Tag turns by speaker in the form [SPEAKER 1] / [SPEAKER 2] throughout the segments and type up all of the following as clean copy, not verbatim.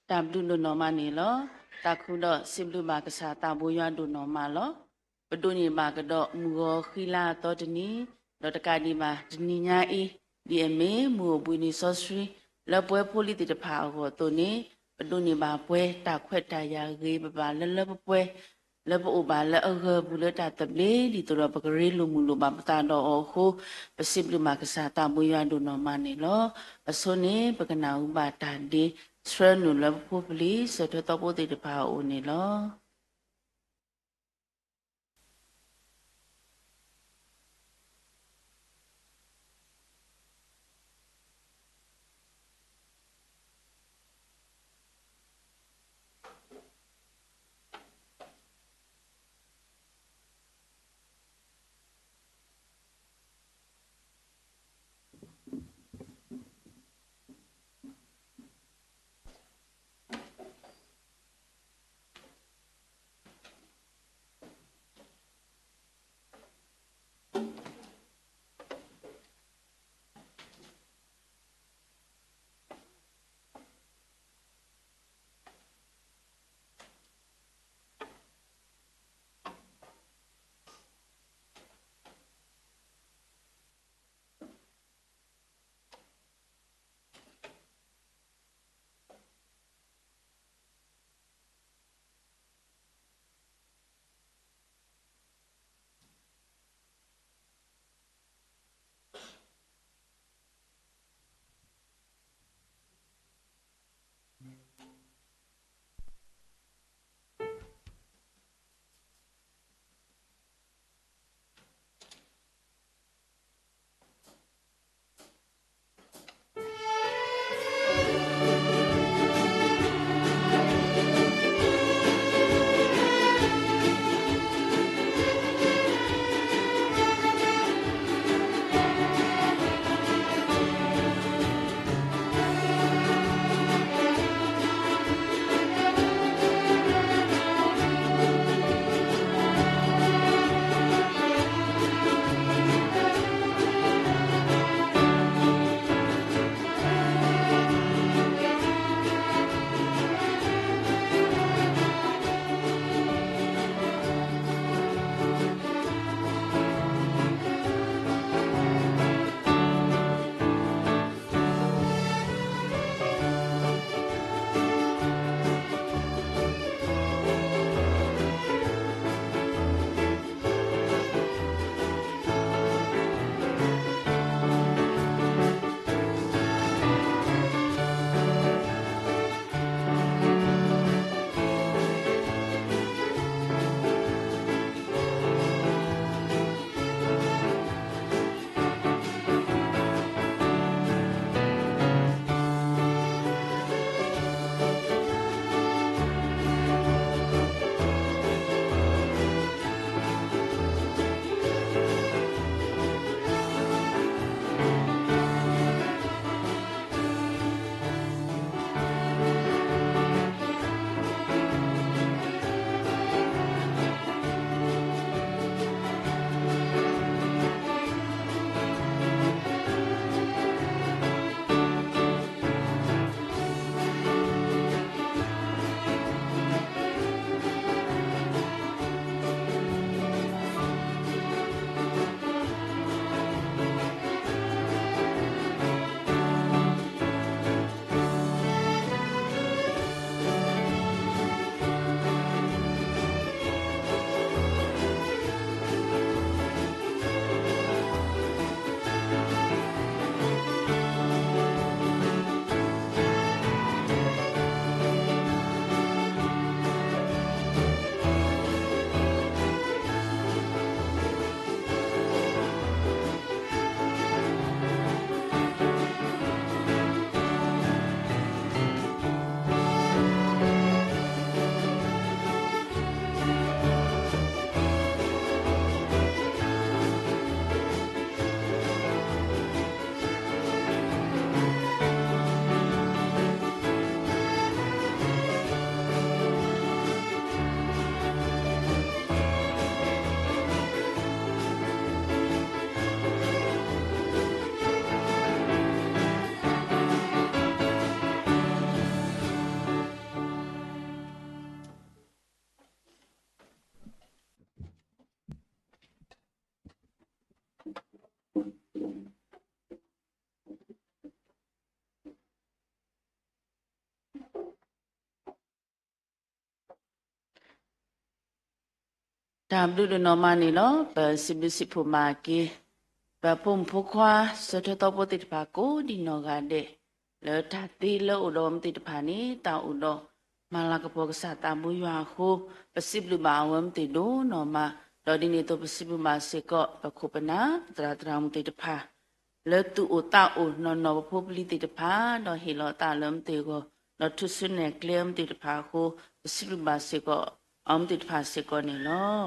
[SPEAKER 1] ตามดูโนนอมานี่ลอตาคุดอสิบลูมากษาตาบุญยดูนอมาลอปดุนีมากดอมูโอခိลาตอดนีดอตกาดีมาดนีญาอีဒီအမေမူဘူနီဆော့စထရီလပွဲဖိုလီတီတဖာဟောတိုနေပဒုန်နေပါပွဲတာခွက်တာယာဂေးပပါလလပွဲ le bo ba le bu le ta ta ble li to ba gre lu mu lu ba ta do o ho pa sim lu ma ka sa ta bu ya do no ma ni lo pa so ni pa ka na u ba ta de sre nu le bo pli so to bo de ba o ni lo ตามดูนอมานี่เนาะเปสิบผู้มาเกเปปุ่มผู้ควาสุดท้ายปติดภากูดินอกาเดแล้วทัดตีแล้วอุดมติดภานี้ตาอุดมมาลากปกษาตามบุญวาคูปสิบลูบาวมติดูนอมาดอดินีตัวปสิบมาเสกปคุปนาตราตรามติดภาแล้วตูอุตาอุนอนอพบลิติดภาดอหิลอตาเริ่มติโกดอทุสุนเนเกลียมติดภาคูปสิบลูบาเสกอมติดภาเสกนี่เนาะ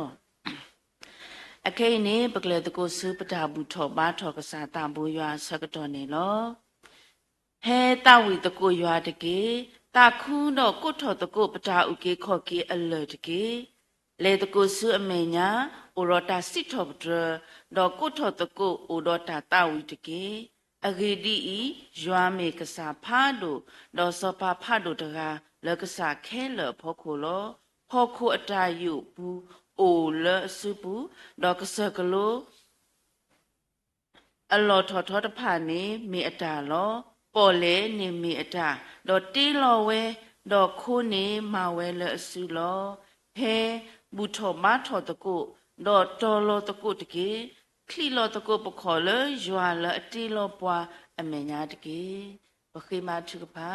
[SPEAKER 1] အခေနေပကလေတကိုစုပတာဘူးထောဘာထောကစားတဘူရွာဆကတော်နေလောဟဲတဝီတကိုရွာတကေတခုတော့ကိုထောတကိုပတာဥကေခော့ကေအလတကေလေတကိုစုအမေညာဩရတာစစ်ထောပတတော့ကိုထောတကိုဩရတာတဝီတကေအဂေဒီဤရွာမေကစားဖားတို့တော့စောဖာဖားတို့တကားလကစားခဲလဖောခိုလောဖောခိုအတာယုဘူးโอเลสุปูดอกสกโลอลอทอทอตะผานี่มีอตาลอปอเลนี่มีอตาดอตีลอเวดอกโคนี่มาเวเลสุลอเฮบุทอมาทอตะกุดอตอลอตะกุตะเกคลีลอตะกุปขอเลยว่าเลตีลอปวาอเมญาตะเกบะเคมาทุกพา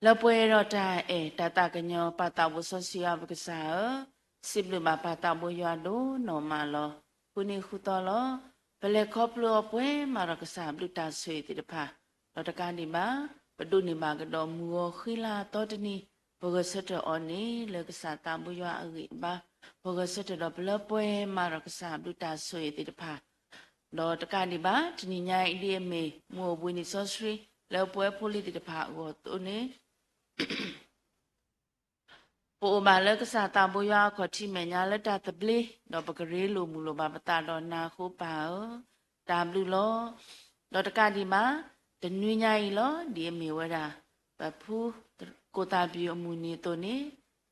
[SPEAKER 1] แล้วป่วยเราได้ตาตากันยอปาตาบุษเสียบกษาสิบหรือมาปาตาบุยาดูนอมาลอคุณนี่คุตอลอเปเลครอบลัวป่วยมารกษาบลุตาสวยติดพาเราตะการดีมาปดูนี่มากระดอมัวขีลาตอดนี่พวกเสตอนี่เลกษาตาบุยาอริบาพวกเสตดอเปลป่วยมารกษาบลุตาสวยติดพาเราตะการดีมาทีนี้ยายเดียเมมัวบุญนิสสรีแล้วป่วยโพลิติดพาวัวตัวนี้ปูมาเลิกษาตามบุญยาขอที่แม่ยาและดาตบลีดอกปกรีลูมูลบาปตาดอนนาคูเปาตามดูล้อดอกตะการดีมาแต่นุยใหญ่ล้อดีมีเวลาแบบผู้โกตาบิอมูนีตัวนี้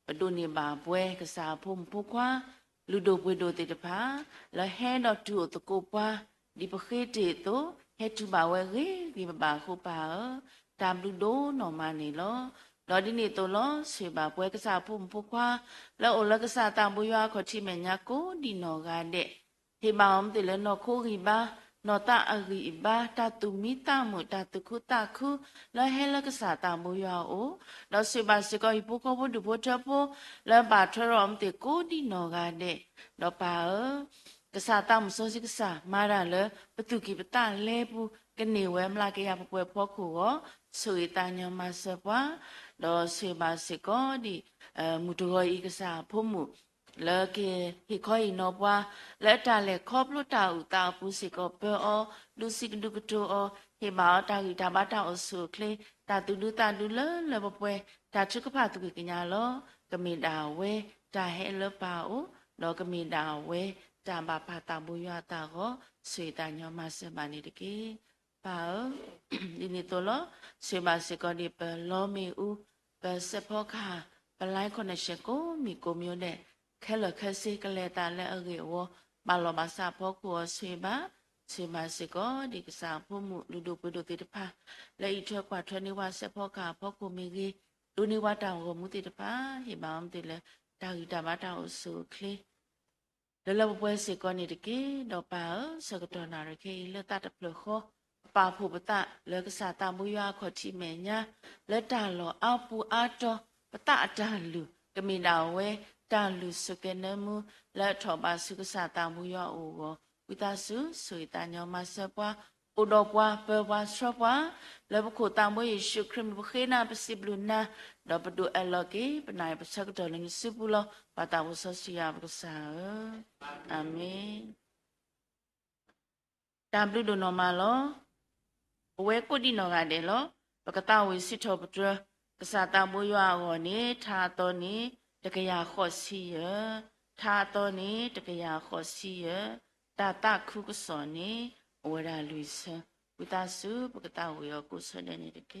[SPEAKER 1] ปดูนี่บาป่วยกษาพุ่มผู้คว้าลูโดป่วยโดติดพาแล้วแห่ดอกจูตะโกปาดีปะเคติโตเฮตุบาเวรีดีบาคูเปาตามดูโดนอมานี่ล้อดอดินี่ตัวล้อเสบาป่วยกษาพุ่มผู้คว้าแล้วโอลกษาตามบุญยาขอที่แม่ยาโกดีนอกาเดเฮบาอมติเลนอโครีบานอตาอรีบาตาตุมิตามุตาตุคุตาคุแล้วเฮลกษาตามบุญยาโอแล้วเสบาสกอฮิปุกอบุดุโพทะโพแล้วบาทรอมติโกดีนอกาเดดอปากษาตามโซสิกษามาดาเลปตุกิปตาเลปุกันนี่เวมลากะยาปป่วยพ่อคูก็สุยตาญมาเสปวาดอเสบาสกอดิมุตโกอีกษาพุมุเลเกฮิคอยนอปวาและตาเลคอบลุตาอุตาปุสิกอเปอลุสิกดุกโตเฮบาตากิตาบาตาอสุเคลตาตุดุตาดุเลปป่วยตาชุกภาตุกิญญาโลกะมีดาเวตาเฮเลปาโอดอกะมีดาเวตาบาปาตาบุญญาตาก็สุยตาญมาเสบานิตเกป่าดินิโตโลเสบาสกอดิเปโลมีอูเปเสพอค่ะเปไลคอนเนชั่นก็มีโกมิโอเดแค่เหลือแค่สิกะเลตาและอเกวบาโลมาซาพอกัวเสบาสกอดิกษาผู้มุลุดูปุดุติตพาและอีเทกว่าทนิวาเสพอค่ะพอกูมีกีดูนิวาตาโกมุติตพาเฮบามติเลตากิตาบาตาอุสุเคลีแล้วป่วยสิกอนี่ตะเกดอปาสกตอนาระเคเลตาตะเพลโคปาภูปตะเลกษาตามบุญยาขอที่แม่ญาและตาหลออาปูอาตอปตะตาลุกมีดาวเวตาลุสุเกเนมุและถอบาสุกษาตามบุญยาโอโกวิตาสุสุยตาญมาเสปวาอุดปวาเปวาชอบวาและบุคคลตามบุญเยซูคริสต์บุคนาปสิบลุนาดอปดูเอลโกปนายปสักตอลิงสุบุโลปาตาวุสเสียบุกษาอาเมนตามดูนอมาลอเวกุดินอกาเดลปกตาวิสิทบตรกษาตาบุยาโอนี้ทาตอนี้ตะกยาขอสีเยทาตอนี้ตะกยาขอสีเยตาตาคุกสอนี้โอราลุยเซวิตาสุปกตาวิยกุสเดนิตเก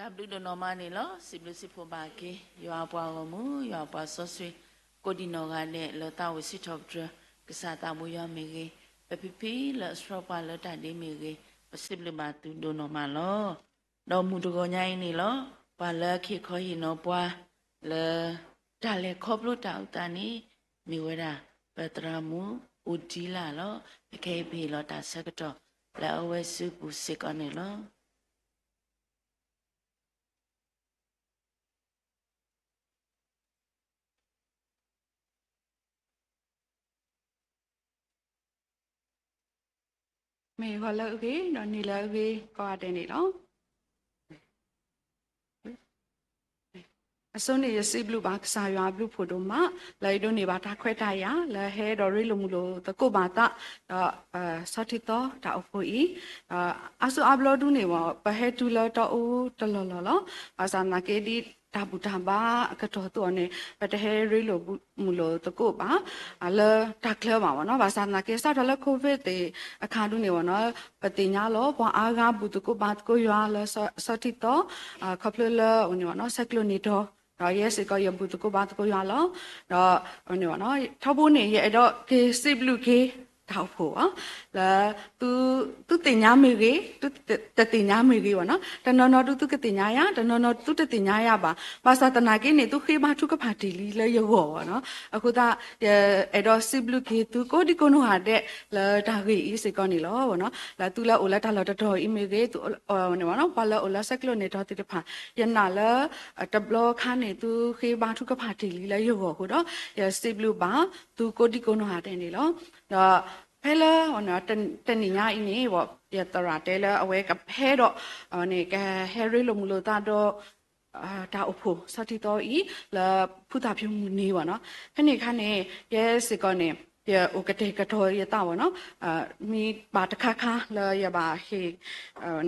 [SPEAKER 1] ဘလူဒနော်မနီလောစီဘလူစီဖိုဘာကေရွာပွားကမှုရွာပွားဆော့ဆွေကိုဒီနော်ကနဲ့လောတာဝစီထော့ဒရကစားတာမူရွာမေကေပပီပီလောစရောပါလောတာဒီမေကေပစီဘလူမာတူဒနော်မလောတော့မူတကောညိုင်းနီလောပါလခိခေါ်ဟီနော်ပွားလေဒါလေခေါပလို့တောက်တာနီမိဝဒပတရာမူဥဒီလာလောအခေဖေလောတာဆက်ကတော့လာအဝဲစုပူစစ်ကနေလော
[SPEAKER 2] မေခေါ်လို့ကေတော့နေလို့ကေကောတဲ့နေလောအစုံနေရစီဘလူးပါကစားရွာဘလူးဖို့တော့မလေတို့နေပါတာခွဲတရလဲဟဲတော်ရီလိုမလို့တကုပါတာဆော့တီတော့တာအဖို့ဤအဆူအဘလောဒူနေပါပဟဲတူလတော့တလောလောအစနာကေဒီတာဘူတာဘာကတော့တော့နေပတဟဲရီလိုမလို့တကုပါအလတာကလပါဝနော်ဘာစနာကေစတော့လကိုဗစ်တေအခါဒူနေဝနော်ပတိညာလောဘအာဂါဘူးတကုပါတကုရွာလဆော့တီတော့ခပလလဝင်ဝနော်ဆက်ကလိုနီတော့တော့ရဲစကရဘူးတကုပါတကုရွာလောတော့ဝင်ဝနော်ထောက်ဖို့နေရဲ့အဲ့တော့ကေစစ်ဘလူးကေထောက်ဖို့လာသူတင်ညာမေကြီးသူတင်ညာမေကြီးဝနော်တနော်သူကတင်ညာရတနော်သူတင်ညာရပါဘာသာတနာကိနေသူခေမထုကဖာတီလီလေရောဝနော်အခုဒါအဲ့တော့စစ်ဘလူးကေသူကိုဒီကိုနိုဟာတဲ့လာဒါကြီးဤစကနေလောဝနော်လာသူလာအိုလာတာလာတော်အီမေကြီးသူနော်ဘာလာအိုလာဆက်ကလိုနေတော့တိတဖာယနာလာတဘလခါနေသူခေမထုကဖာတီလီလေရောဝခုတော့စစ်ဘလူးပါသူကိုဒီကိုနိုဟာတဲ့နေလောတော့ဖဲလာဟောနော်တနိညာအင်းနေပေါ့ပြတရာတဲလာအဝဲကဖဲတော့နေကဟဲရီလိုမလို့တာတော့တာအဖို့စတိတော့ဤလာဖူတာဖြူနေပါနော်ခဏခနဲ့ရဲစကနေရဥကတဲ့ကတော်ရတာပါနော်မိပါတခါခါလာရပါဟေ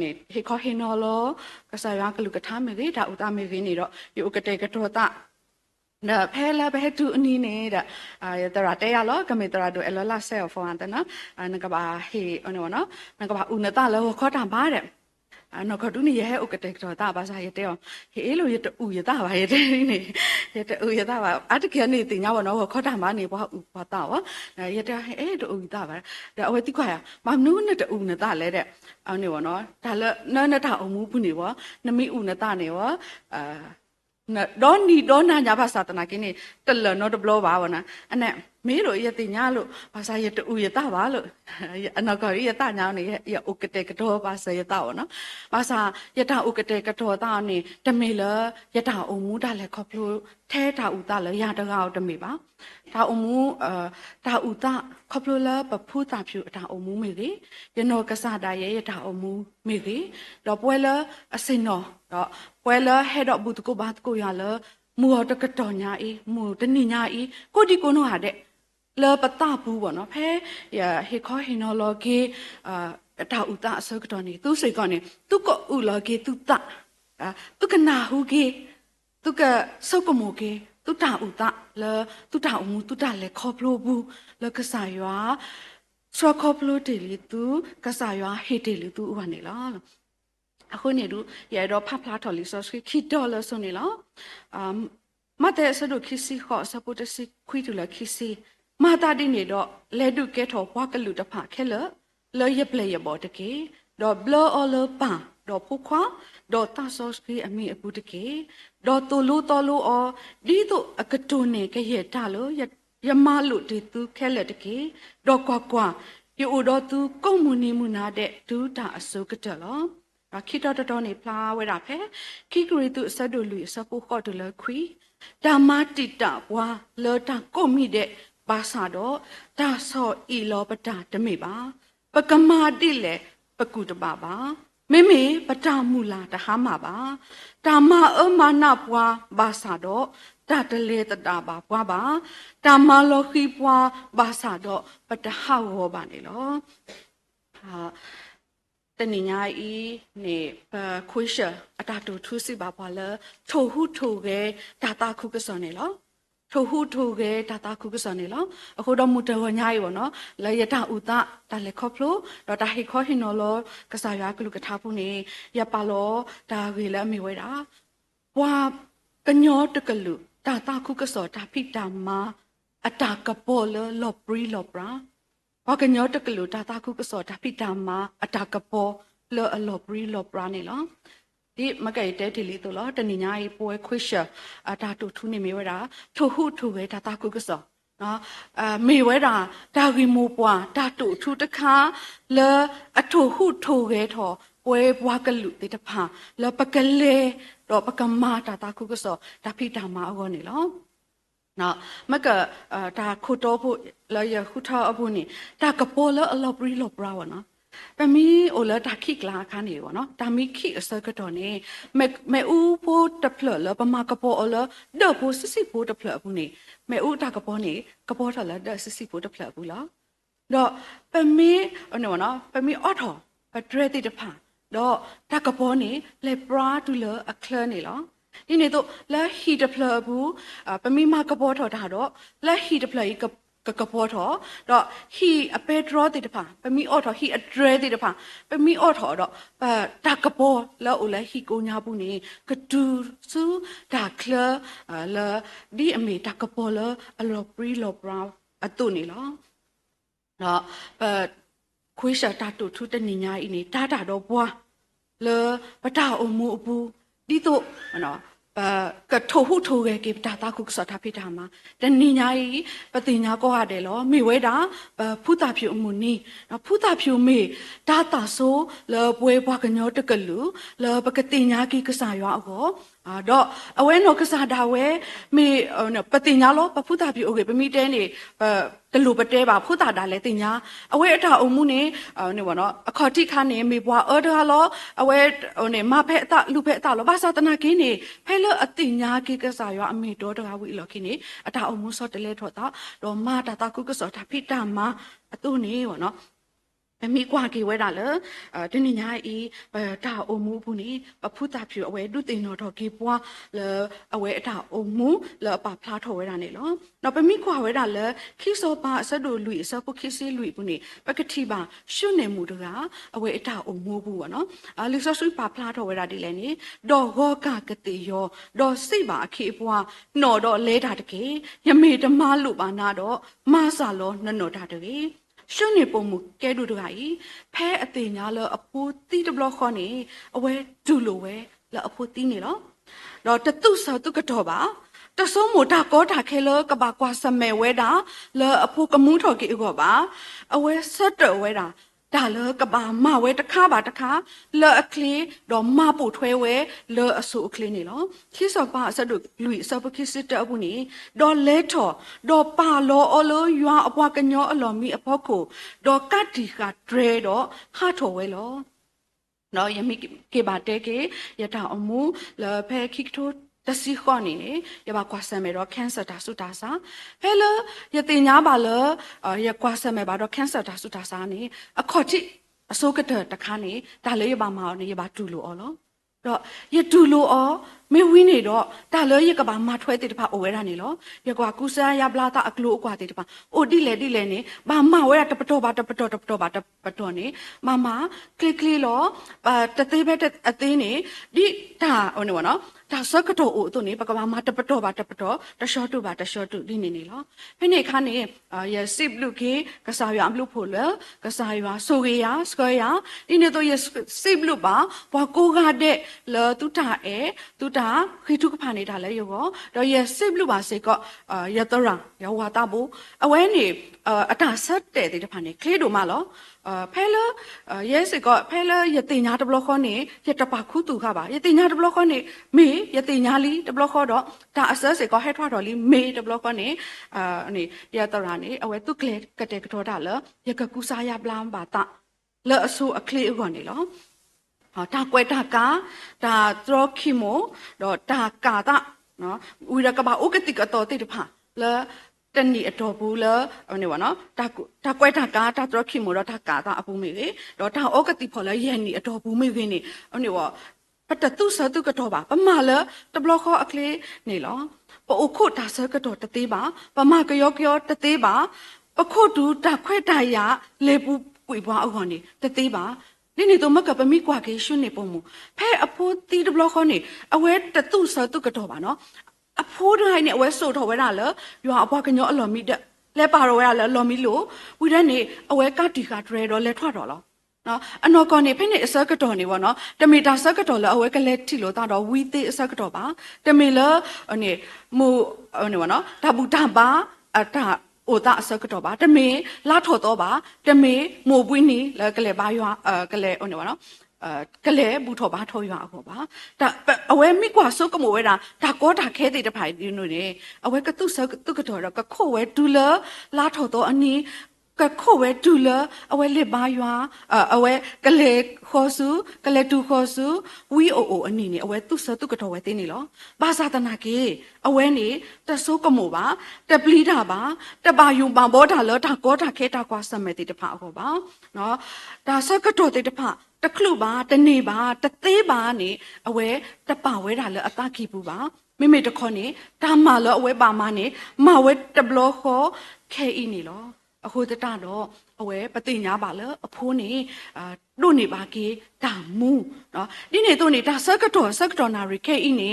[SPEAKER 2] နေဟေခေါ်ဟေနော်လောကစားရကလူကထားမေကြီးဒါဥတာမေကြီးနေတော့ရဥကတဲ့ကတော်တာ那拍了拍住你呢的，有的话这样咯，咁咪得啦，都一路拉塞放的呢，那个把嘿，那个把乌那大了，我靠大把的，那个都你也有个这个大把啥也这样，嘿，路也得乌也大把也这呢，也得乌也大把，这个你定下我那我靠大把你不大哇，也这哎都乌大把，这我的快啊，妈努那这乌那大来的，你我他了那他乌木不你我，那没乌那大呢我，တော့နီတော့နာညာဘာသာတနာကိနေတလနော်တဘလောပါဝနာအဲ့နဲ့မေးလို့ရတင်ညာလို့ဘာသာရတူရတာပါလို့အနောက်ကရတာညာနေရဥကတဲ့ကတော့ဘာသာရတာဝနော်ဘာသာရတာဥကတဲ့ကတော့တာနေတမေလရတာအုံမူတာလည်းခေါပလို့ထဲတာဥတာလည်းရတကောက်တမေပါတာအုံမူတာဥတာခေါပလို့လည်းပဖူတာဖြူတာအုံမူမေကြီးရနောကစားတာရတာအုံမူမေကြီးတော့ပွဲလအစင်နော်တော့ပွဲလဟဲ့တော့ဘူးတကိုဘာတကိုရလမူတကတော်ညာအေးမူတနိညာအေးကိုဒီကိုနိုဟာတဲ့လေပတာဘူးပေါ့နော်ဖဲဟေခေါ်ဟင်နော်လောကေတာဥတာအစကတော်နေသူစိတ်ကနေသူကဥလောကေသူတာသူကနာဟုကေသူကစောကမိုကေသူတာဥတာလေသူတာအမှုသူတာလေခေါပလို့ဘူးလေကစားရွာစရခေါပလို့တယ်လေသူကစားရွာဟေတယ်လေသူဥပါနေလားအခုနေတို့ရတော့ဖဖလာတော်လီဆိုခိတော်လဆိုနေလားမတဲ့ဆဒုခိစီခေါ်စပုတစီခွီတူလခိစီမာတာဒီနေတော့လဲဒုကဲထောဘွားကလူတဖခဲလလဲရပလေရဘောတကေတော့ဘလောအလပါတော့ဖုခွာတော့တဆော့စကီအမီအပူတကေတော့တူလူတော်လူအော်ဒီတို့အကတုနေကရတာလို့ရမလူတီသူခဲလက်တကေတော့ကွာပြိုတော့သူကုံမူနေမူနာတဲ့ဒူတာအစုကတလောခိတော်နေဖလာဝဲတာဖဲခိကရီတုဆတ်ဒူလူစပုခေါ်တူလခွီဓမ္မတိတဘွာလောတာကိုမိတဲ့ဘာသာတော့ဒါဆောဤလောပတာတမေပါပကမာတိလေပကုတပါပါမေမေပတာမူလာတဟာမှာပါဓမ္မအမနာဘွာဘာသာတော့ဒါတလေတတာပါဘွာပါဓမ္မလောခိဘွာဘာသာတော့ပတဟဝောပါနေလောဟာတနိညာဤနေခွေးရှအတာတူထူးစီပါပါလထိုဟုထိုကဲဒါတာခုကစောနေလော ထိုဟုထိုကဲတာတာခုကစနေလောအခုတော့မူတဝညာရောနော်လေရတာဥတာတာလေခေါဖလိုတော့တာဟိခေါဟိနော်လောကစားရကလူကထားဖို့နေရပါလောဒါဝေလမေဝဲတာဘွာကညောတကလူတာတာခုကစောတာဖိတာမာအတာကပေါ်လောပရီလောပရာဘွာကညောတကလူတာတာခုကစောတာဖိတာမာအတာကပေါ်လောပရီလောပရာနေလောဒီမကဲတဲတီလီတို့လောတနိညာရေးပွဲခွရှအတာတူထူနေမေဝဲတာထိုဟုထိုပဲတာတာခုကစောနော်မေဝဲတာဒါဂီမိုပွားတာတူထူတခါလေအထိုဟုထိုခဲထောပွဲဘွားကလူတေတဖာလေပကလေတော့ပကမာတာတာခုကစောဒါဖိတာမာအောနေလောနော်မကဒါခုတော့ဖို့လေရခုထောအဖို့နေဒါကပေါ်လေအလောပရီလောပရာဝနော်ပမီအိုလာတာခိကလာခါနေရောနော်တာမီခိအစကတော့နေမဲဦးဖို့တဖလလပမာကပေါ်အလဒဖို့စစီဖို့တဖလဘူးနေမဲဦးတာကပေါ်နေကပေါ်ထလာဒစစီဖို့တဖလဘူးလားတော့ပမီနော်ပမီအော်ထောပဒရတိတဖာတော့တာကပေါ်နေလေပရာတူလအခလနေလားဒီနေတော့လက်ဟီတဖလဘူးပမီမကပေါ်ထောတာတော့လက်ဟီတဖလကပေါ်တော့ဟီအပေဒရတိတဖာပမီအော်ထောဟီအဒရတိတဖာပမီအော်ထောတော့တာကပေါ်လောအိုလက်ဟီကိုညာဘူးနေကဒူဆူဒါကလလာဒီအမေတာကပေါ်လအလောပရီလောပရာအတုနေလောတော့ခွေးရှာတာတူထူတနေညာအင်းနေတာတာတော့ဘွားလေပတာအမှုအပူဒီတော့နော်ကထိုဟုထိုကကေတာတာခုစတာဖိတာမှာတနိညာဤပတိညာကောရတယ်လောမိဝဲတာဖုတာဖြူအမှုနီဖုတာဖြူမေဒါတာဆိုလေပွဲဘွားကညောတကလူလေပကတိညာကိကစားရွာအောတော့အဝဲနောကစားတာဝဲမေပတိညာလောပဖုတာဖြူโอเคပမိတဲနေတလူပတဲပါဖုတာတာလဲတင်ညာအဝဲအတာအုံမှုနေနေဘောနော်အခေါ်တိခါနေမေဘွားအော်ဒါလောအဝဲဟိုနေမဖဲအတာလူဖဲအတာလောဘာသာတနာကင်းနေဖဲလအတင်ညာကိကစားရွာအမေတော်တကားဝီလော်ခင်းနေအတာအုံမှုစောတလဲထော့တာတော့မာတာတာကုကစောတာဖိတာမာအတုနေဘောနော်အမိကွာကေဝဲတာလေတနင်္ညာဤတာအုံမှုဘူးနေပဖုတာဖြူအဝဲဒုတင်တော်တော်ကေပွားလေအဝဲအတာအုံမှုလေပဖလားထော်ဝဲတာနေလောနော်ပမိကွာဝဲတာလေခိစောပါအဆက်တို့လူအဆက်ပုခိစီလူဘူးနေပကတိပါရှုနေမှုတကအဝဲအတာအုံမှုဘူးပေါ့နော်လူစောဆွပဖလားထော်ဝဲတာဒီလဲနေဒေါ်ဟောကကတိယောဒေါ်စိတ်ပါအခေပွားနော်တော့လဲတာတကေယမေဓမလူပါနာတော့မဆာလောနော်တာတကေရှုနေပုံမူကဲတူတကကြီးဖဲအတင်ညာလအဖိုးတီးတဘလခေါနေအဝဲဒူလိုဝဲလအဖိုးတီးနေလောတော့တတုဆောတုကတော့ပါတဆုံမတာကောတာခဲလကဘာကွာစမဲဝဲတာလအဖိုးကမှုထော်ကေကောပါအဝဲဆက်တော်ဝဲတာဒါလကဘာမဝဲတခါပါတခါလအခလီတော့မပူထွဲဝဲလအဆူအခလီနေလောခိစပါအစဒုလူစပခိစစ်တအပုနေဒေါ်လဲထော်ဒေါ်ပါလောအလောယွာအပွားကညောအလော်မီအဖို့ကိုဒေါ်ကတ်တီကဒရဲတော့ဟာထော်ဝဲလောနော်ယမိကေဘာတဲကေယတာအမှုလဖဲခိကထိုတစီခေါနေနေရပါကွာဆမ်မဲတော့ကန်ဆာတာဆုတာစာဟဲလရတင်ညာပါလရကွာဆမ်မဲပါတော့ကန်ဆာတာဆုတာစာနေအခေါ်တိအစိုးကတတခါနေဒါလေးရပါမအောင်နေရပါတူလို့အော်လို့တော့ရတူလို့အော်မေဝင်းနေတော့ဒါလည်းရကပါမထွဲတဲ့တဖာအိုဝဲတာနေလို့ရကွာကူဆာရပလာတာအကလို့အကွာတဲ့တဖာအိုတိလေနေဘာမဝဲတာတပတော့ပါတပတော့နေမမကလစ်လောတသေးပဲအသေးနေဒီဒါဟိုနေဘောနော်ဒါစကတော့အိုတို့နေပကဘာမတပတော့တရှော့တူဒီနေလောဖိနေခါနေရစစ်လူကေကစားရအမလို့ဖို့လေကစားရဆိုကေရစကွဲရဒီနေတော့ရစစ်လူပါဘွာကိုကတဲ့လေတူတာတူတာခိထုကဖာနေတာလေရောတော့ရစစ်လူပါစေကရတရရဝါတာဘူးအဝဲနေအတာဆက်တဲ့တဲ့ဖာနေကလေးတို့မလောဖဲလရဲစကဖဲလရတင်ညာတဘလခေါနေရတပါခုတူခပါရတင်ညာတဘလခေါနေမေရတင်ညာလီတဘလခေါတော့ဒါအစစကဟဲထွားတော်လီမေတဘလခေါနေနေရတရာနေအဝဲတုကလေကတဲ့ကတော့ဒါလရကကူစာရပလမ်ပါတာလအဆူအခလေးခေါနေလောဒါကွဲတာကာဒါသရခိမိုတော့ဒါကာတာနော်ဥရကဘာဥကတိကတော့တိတဖာလတနီအတော်ဘူးလားနေပါနော်ဒါကွဲတာကာတာတော့ခိမိုတော့ဒါကာတာအပူမေလေတော့ဒါဩကတိဖော်လဲရဲ့နီအတော်ဘူးမေခင်းနေနေပါ ပတ်တသူစတုကတော့ပါပမာလတဘလခောအခလေးနေလောပအိုခုတာဆကတော့တသေးပါပမာကယောကယောတသေးပါပခုတူတခွဲ့တရလေပူကွေပွားအော်နေတသေးပါนี่นี่ตัวมักกับมีกว่าเกชุนนี่ปงมูแพ้อพูตีดบล็อกเขานี่เอาไว้แต่ตู้เสือตู้กระโดดป่ะเนาะอพูดให้เนี่ยเอาไว้โซ่ถอไว้ได้เหรออยู่เอาว่ากันเนาะอลอมีเด้แล้วปาเราไว้ได้เหรอลอมีรู้วิธีนี้เอาไว้กาดีกาเทรดแล้วทอดหรอเนาะอันนอกนี่เพ่เนี่ยเสือกระโดดนี่วะเนาะแต่มีตาเสือกระโดดแล้วเอาไว้กันเล็กที่โลตาเราวิธีเสือกระโดดป่ะแต่มีแล้วอันนี้มูอันนี้วะเนาะถ้าบุตรบ้าถ้าโอตาเสือกระโดดป่ะแต่มีลาถอดตัวป่ะแต่มีโมบุญนี่แล้วก็เลยบ้าอยู่ก็เลยอันนี้วะเนาะကလေးဘူးထောပါထောရွာခေါ်ပါဒါအဝဲမိကွာစုကမဝဲတာဒါကောတာခဲတဲ့တဖိုင်ဒီနိုနေအဝဲကတုစတုကတော်ကခိုဝဲဒူလလာထောတော့အနီးကခိုဝဲဒူလအဝဲလက်ပါရွာအဝဲကလေးခေါ်စုကလေးတူခေါ်စုဝီအိုအနီးနေအဝဲတုစတုကတော်ဝဲတင်းနေလောဘာသာတနာကေအဝဲနေတဆုကမောပါတပလီတာပါတပါယုံပံဘောတာလောဒါကောတာခဲတာကွာစမဲတဲ့တဖာခေါ်ပါနော်ဒါဆကတော်တဲ့တဖာတခလူပါတနေပါတသေးပါနေအဝဲတပါဝဲတာလဲအတခိပူပါမိမိတခေါနေဒါမှလောအဝဲပါမနေမဝဲတဘလခောခဲအင်းနေလောအခုတတတော့အဝဲပတိညာပါလဲအဖိုးနေတို့နေပါကေဒါမူနော်ဒီနေတို့နေဒါဆကတော်နာရီခဲအင်းနေ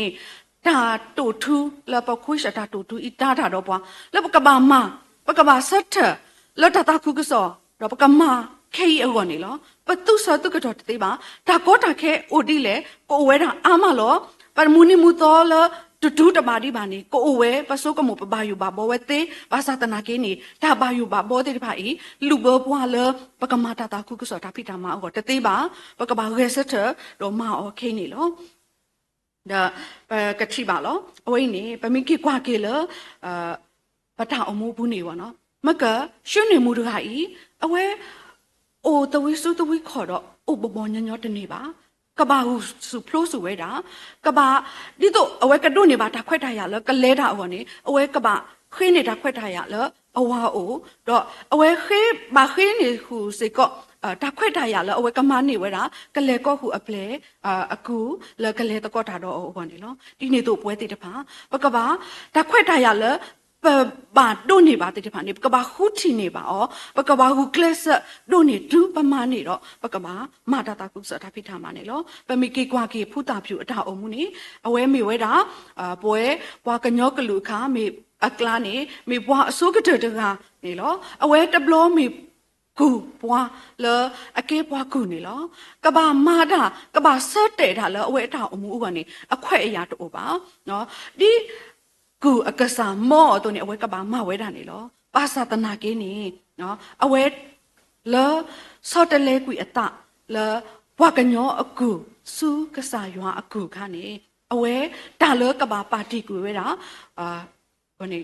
[SPEAKER 2] ဒါတူထူလပခွေးရှတာတူထူအတာတာတော့ပွားလပကဘာမပကဘာဆတ်လတတာခုကစောတော့ပကမခဲအဝနေလောပတုစတုကတော့တေးပါဒါကောတာခဲအိုဒီလေကိုဝဲတာအာမလောပမူနီမူတော်လတူတမာဒီပါနေကိုဝဲပစုကမပဘာယူပါဘောဝဲတေဘာသာတနာကေနေဒါဘာယူပါဘောတေတဖာဤလူဘောပွားလပကမာတာတာခုကစောတာဖိတာမအောတတေးပါပကဘာရဲစထတော့မအောခဲနေလောဒါကတိပါလောအဝိနေပမိကိကွာကေလပတာအမှုဘူးနေဝနော်မကရှုနေမှုတခါဤအဝဲအိုတဝိစုတဝိခေါ်တော့အိုဘဘောညညတနေပါကဘာဟုစုဖလို့စုဝဲတာကဘာဒီတော့အဝဲကတုနေပါတာခွက်ထားရလကလဲတာအော်နေအဝဲကဘာခင်းနေတာခွက်ထားရလအဝါအိုတော့အဝဲခေးဘာခင်းနေဟုစေကောတာခွက်ထားရလအဝဲကမနေဝဲတာကလဲကောဟုအပလဲအခုလကလဲတကောတာတော့အော်နေနော်ဒီနေတော့ပွဲတိတဖာပကဘာတာခွက်ထားရလဘာဒိုနေပါတဲ့ဖာနေပကဘာခုချီနေပါဩပကဘာဟုကလစ်ဒိုနေဒူပမာနေတော့ပကဘာမာတာတာကုစတာဖိထားမနေလောပမီကေကွာကေဖူတာဖြူအတာအုံမှုနေအဝဲမေဝဲတာပွဲဘွာကညောကလူခါမေအကလာနေမေဘွာအစိုးကတဲ့တကနေလောအဝဲတဘလောမေကူဘွာလေအကေဘွာကူနေလောကဘာမာတာကဘာဆက်တဲ့တာလေအဝဲအတာအုံမှုဥကနေအခွဲ့အရာတို့ပါနော်ဒီกูอกษาหม้อตัวนี้เอาไว้กับบ้ามาไว้ด้านนี้หรอภาษาตนาเกนี่เนาะเอาไว้แล้วซอตเลกุยอตะแล้วว่ากันย้อกูสู้กษายัวกูค่ะนี่เอาไว้ตาเลกับบ้าปาติกุไว้ละวันนี้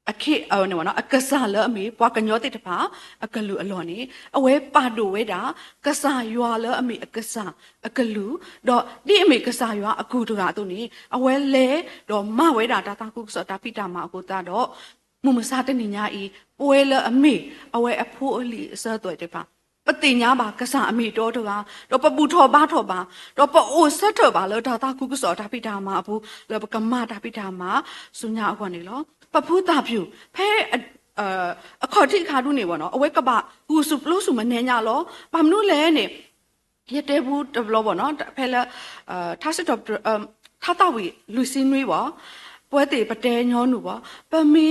[SPEAKER 2] อเคเนี่ยว่าเนาะอกษาเลมีว่ากันย้อติดผาอกะลุอลอนี่เอาไว้ปาดูไว้ดากษายัวเลมีอกษาอกะลุดอกดิอมีกษายัวกูตระตัวนี้เอาไว้เลดอกมาไว้ดาตาตากุสตาพิตามากูตาดอกมุมซาตนิญาอีป่วยเลอมีเอาไว้อโพอลีเสตัวติผาปฏิญญาบากษาอมีดอตระดอกปบุทอบาทอบาดอกปโอเสตบาเลดาตากุสตาพิตามาอบุเลปกมมาตาพิตามาสุญญาออกนี่ลอปะพูตาဖြူဖဲအခေါ်တိခါတို့နေပေါ့နော်အဝဲကပဟူစုပလို့စုမနေညာလောဘာမလို့လဲနေရတဲ့ဘူးတဘလောပေါ့နော်ဖဲလာထားစစ်တော့ထားတော့ဝီလူစင်းနွေးပေါ့ပွဲတေပတဲညောနူပေါ့ပမီ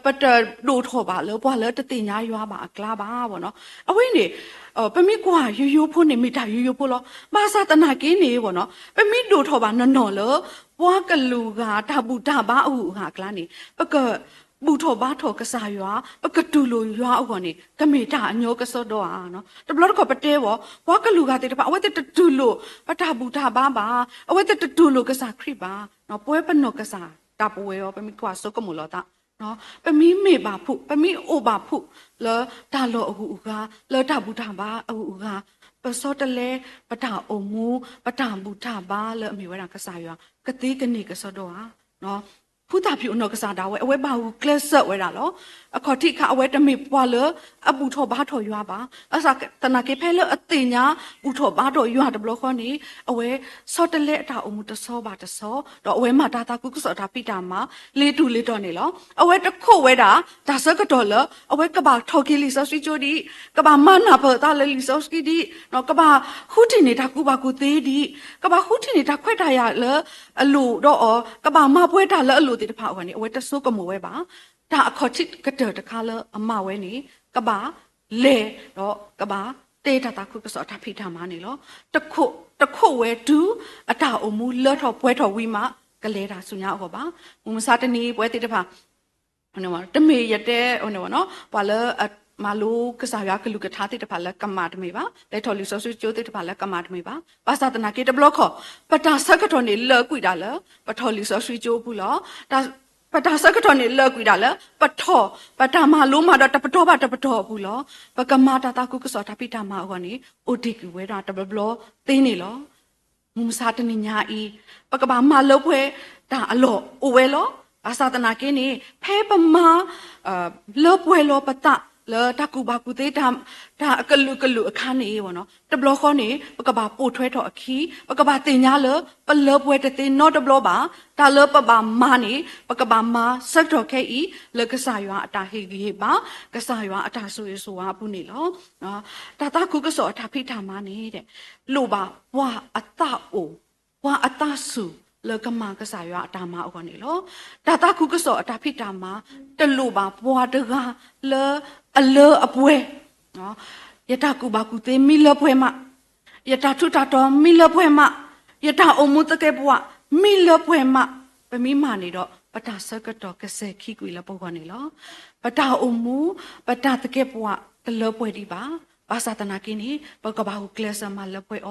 [SPEAKER 2] ပတဒိုထောပါလောဘွာလဲတတိညာရွာပါအကလာပါပေါ့နော်အဝိနေပမီကွာယူယူဖို့နေမိတာယူယူဖို့လောမာစာတနာကင်းနေပေါ့နော်ပမီဒိုထောပါနော်လောဘွာကလူကဒါဘူးဒါဘာအူဟာကလာနေပကဘူထောဘာထောကစားရွာပကတူလိုရွာအော်နေကမေတာအညောကစောတော့อ่ะเนาะတဘလတော့ပတဲဘောဘွာကလူကတဲ့တပါအဝဲတတူလိုပတာဘူးဒါဘာပါအဝဲတတူလိုကစားခရစ်ပါเนาะပွဲပနောကစားတာပွဲရောပမီကွာစောကမလောတာเนาะပမီမေပါဖုပမီအိုပါဖုလောဒါလောအူကလောတာဘူးဒါဘာအူကပစောတလဲပတာအုံမူပတာဘူးဒါဘာလောအမီဝရကစားရွာကတိကနေကစောတော့อ่ะเนาะ ဖူးတာပြူနောက်ကစားတာဝဲအဝဲဘာဟုကလစ်ဆက်ဝဲတာလောအခတိခအဝဲတမေပွာလအပူထောဘာထောရွာပါအစတနာကေဖဲလအတင်ညာပူထောဘာထောရွာတဘလခေါနီအဝဲစောတလက်အတာအမှုတဆောပါတဆောတော့အဝဲမှာဒါတာကုကစောတာပိတာမှာလေးတူလေးတော့နေလောအဝဲတခုဝဲတာဒါစကတော်လအဝဲကဘာထော်ကီလီဆောစချိုဒီကဘာမနာပတာလေလီဆောစကီဒီနော်ကဘာခုတင်နေတာကူဘာကူသေးဒီကဘာခုတင်နေတာခွဲတာရလအလူတော့ကဘာမပွဲတာလအလူတေတဖာဝဲနေအဝဲတဆုကမိုးဝဲပါဒါအခေါ်ချစ်ကတဲ့တခါလအမဝဲနေကဘာလေတော့ကဘာတေတာတာခုကစောတာဖိထားမနေလောတခုဝဲဒူအတာအမှုလော့ထော်ပွဲထော်ဝီမကလေးတာဆုညာဟောပါမမစားတနီပွဲတေတဖာဟိုနော်တမေရတဲ့ဟိုနော်ဘာလဲမာလိုကစားရကလူကထားတေတဖာလကမာတမေပါလက်ထော်လူဆောဆူကျိုးတေတဖာလကမာတမေပါဘာသာတနာကေတဘလခောပတာဆက်ကတော်နေလော့ကွီတာလပထော်လူဆောဆူကျိုးဘူးလောဒါပတာစကတော်နေလောက်ကြည့်တာလေပထောပတာမလုံးမတော့တပတော်ပါတပတော်ဘူးလောပကမာတာတာကုကစောတာပိတာမဟောနေအိုဒီကဝဲတာတဘဘလသိနေလောမူမစာတနေညာဤပကဘာမလောက်ဖွဲဒါအလောအိုဝဲလောဘာသာတနာကင်းနေဖဲပမာလောပွဲလောပတာလောတကူဘာကူသေးဒါအကလူအခါနေဘောနော်တဘလခေါနေပကဘာပို့ထွဲတော့အခီပကဘာတင်ညာလပလောပွဲတသေးနော်တဘလပါဒါလပဘာမာနေပကဘာမာဆက်တော့ခဲဤလကဆာရွာအတာဟေကြီးပါကဆာရွာအတာဆိုရဆိုဝါပုနေလောနော်ဒါတာခုကစောအတာဖိထားမနေတဲ့လို့ပါဝါအတာအိုဝါအတာစုလောကမာကဆာရွာအတာမအောကနေလောဒါတာခုကစောအတာဖိတာမတလို့ပါဘွာတကားလောအလောအပွဲနော်ယတကူဘာကူသေးမီလပွဲမယတထုတာတော်မီလပွဲမယတအုံမတကဲဘွာမီလပွဲမပမီမာနေတော့ပတာစကတော်ကစဲခိကွေလပုတ်ကနေလောပတာအုံမူပတာတကဲဘွာတလပွဲဒီပါဘာသာတနာကင်းနေပကဘာဟုကလစမလပွဲဩ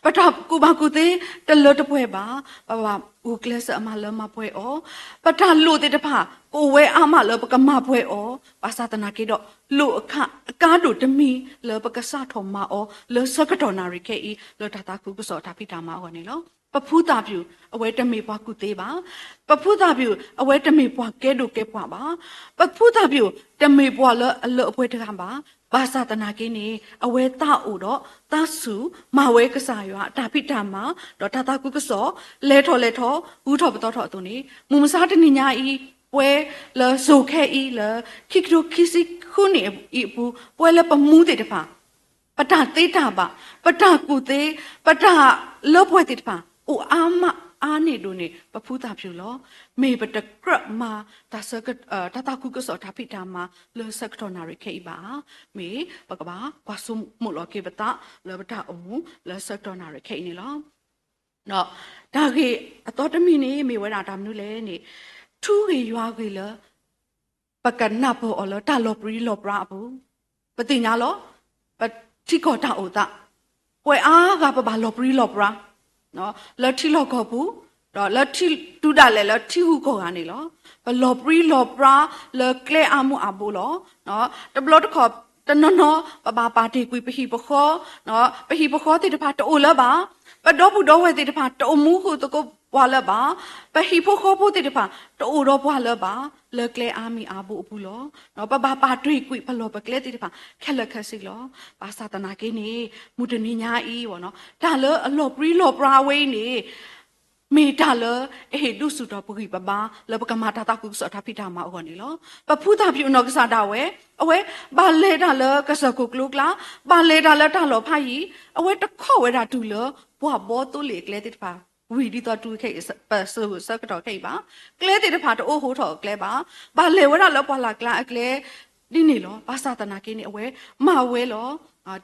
[SPEAKER 2] ပတာကူဘာကူသေးတလတပွဲပါဘာဟုကလစအမလမပွဲဩပတာလို့တဲ့တဖာကိုဝဲအမလပကမပွဲဩဘာသာတနာကေတော့လို့အခအကားတို့တမီလပကဆာထောမဩလစကတော်နာရိကေဤလတတာကူကစောတာဖိတာမဩနေလောပဖူးတာပြူအဝဲတမေပွားကုသေးပါပဖူးတာပြူအဝဲတမေပွားကဲတို့ကဲပွားပါပဖူးတာပြူတမေပွားလအလအပွဲတကံပါဘာသာတနာကင်းနေအဝဲတာအိုတော့တာစုမဝဲကစားရွာတာဖိတာမတော့တာကုကစောလဲထော်ဘူးထော်ပတော်ထော်အတုန်နေမူမစားတနေညာဤပွဲလဇိုခဲဤလခိကရိုခိစီခုနေဤဘူးပွဲလပမှုတဲ့တဖာပတာသေးတာပါပတာကုသေးပတာလောပွဲတဲ့တဖာအိုအာမအာနေတို့နေပဖူးတာဖြူလောမေပတကရမာဒါစကတာကုကစောတာဖိတာမာလောစကတော်နာရခေပါမေပကဘာကွာဆုမလောကေပတာလောပတာအုံလောစကတော်နာရခေနေလောနော်ဒါကေအတော်တမီနေမေဝရတာမနုလဲနေထူးရွာကေလပကနာဘောအလတာလောပရီလောပရာဘူးပတိညာလောပတိကောတာအိုတာပွဲအားကပဘာလောပရီလောပရာနော်လက်ထီလောက်ခေါ်ဘူးတော့လက်ထီတူတာလဲလက်ထီဟုခေါ်ကနေလောဘလော်ပရီလော်ပရာလကလေအမှုအဘူလောနော်တဘလတ်ခေါ်တနော်ပပပါတီကွေပဟိပခောနော်ပဟိပခောတိတဖာတိုလပါပဒောဘူးတော့ဝဲတိတဖာတိုမူဟုတကောဘွာလပါပဟိပခောဖို့တိတဖာတိုတော့ဘွာလပါလကလေအာမီအဘူအဘူလောနော်ပပပါတီကွေဖလောပကလေတိတဖာခက်လက်ခက်စီလောပါသာတနာကိနေမူတနီညာဤဘောနော်ဒါလအလော်ပရီလော်ပရာဝဲနေမေတာလအေဒုစုတော်ပုဂိပပါလပကမာတာတာကုစတာဖိတာမအောနေလောပဖူတာပြူနောကစားတာဝဲအဝဲဘာလေတာလကစကုကလုကလာဘာလေတာလတာလောဖိုင်အဝဲတခေါ်ဝဲတာတူလဘွာဘောတူလေကလေတိတပါဝီဒီတော်တူခေပဆူစကတော်ခေပါကလေတိတဖာတိုဟိုထော်ကလေပါဘာလေဝဲတာလပွာလာကလာအကလေဒီနေလောဘာသာတနာကိနေအဝဲမဝဲလော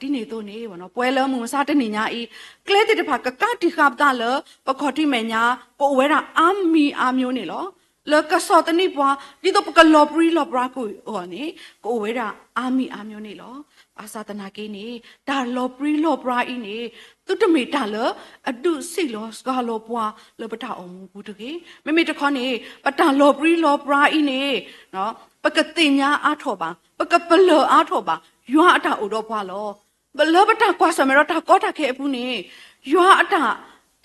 [SPEAKER 2] ဒီနေတော့နေဘောနော်ပွဲလမှုစားတနေညာဤကလဲတဲ့တဖာကကတိခပ်တာလပခေါတိမညာကိုဝဲတာအမီအမျိုးနေလောလကစောတနိပွားဒီတော့ပကလော်ပရီလော်ပရာကိုဟောနေကိုဝဲတာအမီအမျိုးနေလောအာသာတနာကိနေဒါလော်ပရီလော်ပရာဤနေသူတမေတာလအတုစိလောစကလောပွားလပတာအောင်ဘူးတကေမမေတခေါနေပတာလော်ပရီလော်ပရာဤနေနော်ပကတိညာအားထောပါပကပလောအားထောပါရွာအတာအိုတော့ဘွာလောဘလဘတာကွာစမရတာကောတာခဲဘူးနေရွာအတာ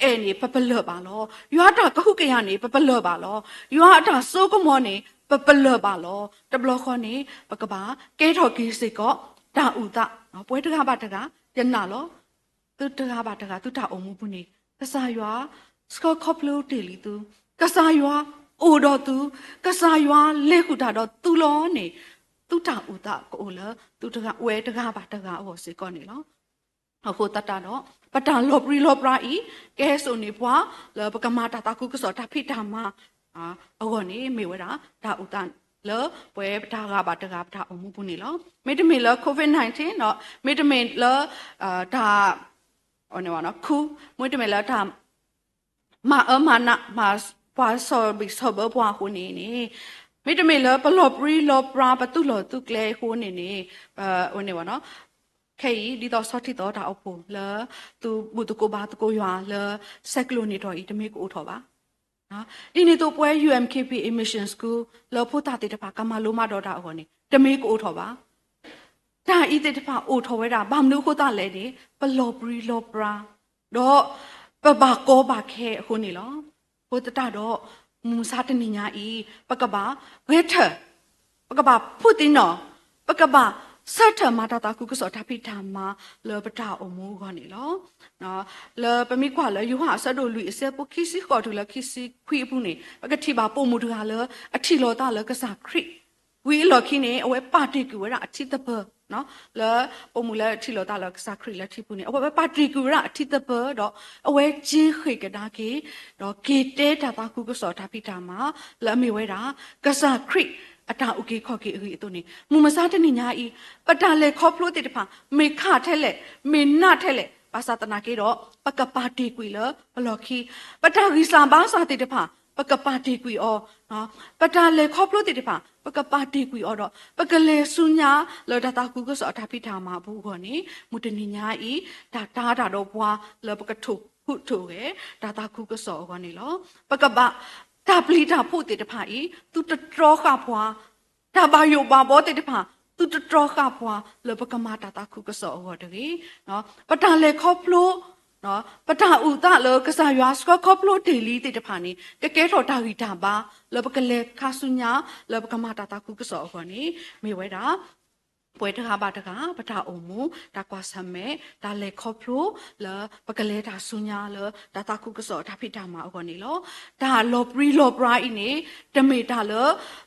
[SPEAKER 2] အဲနေပပလပါလောရွာတာကခုကရနေပပလပါလောရွာတာစိုးကမောနေပပလပါလောတဘလခေါနေပကပါကဲထော်ကြီးစိကောတာဥတာနော်ပွဲတကားပါတကားယနာလောသူတကားပါတကားသူတာအုံမှုဘူးနေကစားရွာစကောခေါပလိုတေလီသူကစားရွာအိုတော်သူကစားရွာလက်ခုတာတော့သူလောနေသူတာဥတာကိုလသူတကားဝဲတကားပါတကားဟောစိကောနေလောအခုတတတော့ပတန်လောပရီလောပရာဤကဲဆိုနေပွားလပကမာတာတကုကစောတာဖိတာမအောနေမေဝရာဒါဥတန်လောပွဲပတာကပါတကားပတာအမှုပုနေလောမေတမင်လော COVID-19 နော်မေတမင်လောဒါအော်နေဝနော်ခုမေတမင်လောဒါမနာပွားဆောဘိဆောဘပွားခုနေနေမေတမင်လောပလောပရီလောပရာပတုလောတုကလေခုနေနေအော်နေဝနော်ခေဒီတော့ဆော့တီတော့တာအဖို့လဲသူဘူတကိုဘာတကိုရွာလဲဆက်ကလိုနေတော့ဤတမေကိုထော်ပါနော်ဒီနေတော့ပွဲ UMKP emissions ကိုလောဖို့တာတဲ့တပါကမလိုမတော့တာအော်နေတမေကိုထော်ပါဒါဤတဲ့တပါအိုထော်ဝဲတာဘာမလို့ခိုတာလဲဒီပလောပရီလောပရာတော့ပဘာကောဘာခဲအခုနေလောဟိုတတတော့မူစားတနေညာဤပကဘာဝဲထပကဘာဖုတင်နော်ပကဘာစထမတာတာကုကစောတာဖိတာမလောပတာအမှုကနေလောနော်လောပမိခွာလောယူဟာဆတ်တို့လူအစပုခိစီခေါ်ထူလောခိစီခွေဘူးနေပကတိပါပုံမှုတကလောအထီလောတာလောကစားခရိဝီလောခိနေအဝဲပါတိကူရအထီတပနော်လောပုံမှုလောအထီလောတာလောကစားခရိလက်ထီဘူးနေအဝဲပါတိကူရအထီတပတော့အဝဲကြီးခိကဒါကေတော့ကေတဲတာတာကုကစောတာဖိတာမလောအမိဝဲတာကစားခရိအတာဥကေခေါ်ကေအီအတုနေမူမစားတနေညာဤပတာလေခေါဖလို့တေတဖာမေခထဲလေမေနထဲလေပါစာတနာကေတော့ပကပါတီကွီလဘလော်ခီပတာဂီစံဘာစာတေတဖာပကပါတီကွီအောနော်ပတာလေခေါဖလို့တေတဖာပကပါတီကွီအောတော့ပကလေဆုညာလောဒတာကူကစောအတာဖိထားမှာဘူးခေါ်နေမူတနေညာဤဒါတာတာတော့ဘွာလောပကထုခုထုကေဒါတာကူကစောခေါ်နေလောပကပါတာပလီတာဖို့တေတဖာဤသူတတော်ခဖွာတာဘာယိုဘာဘောတေတဖာသူတတော်ခဖွာလပကမာတာတာခုကစောဟောတကေနော်ပတာလေခေါဖလိုနော်ပတာဥတလောကစားရွာစခေါဖလိုဒေလီတေတဖာနေကကဲထော်တာဂီတာပါလပကလေခါဆုညာလပကမာတာတာခုကစောဟောနေမေဝဲတာပွဲတကားပါတကားပတာအုံမူတာကွာဆမဲဒါလေခေါဖလိုလပကလေတာဆုညာလဒါတာခုကစောတာဖိတာမှာအောနေလောဒါလောပရီလောပရာအင်းနေတမေတာလ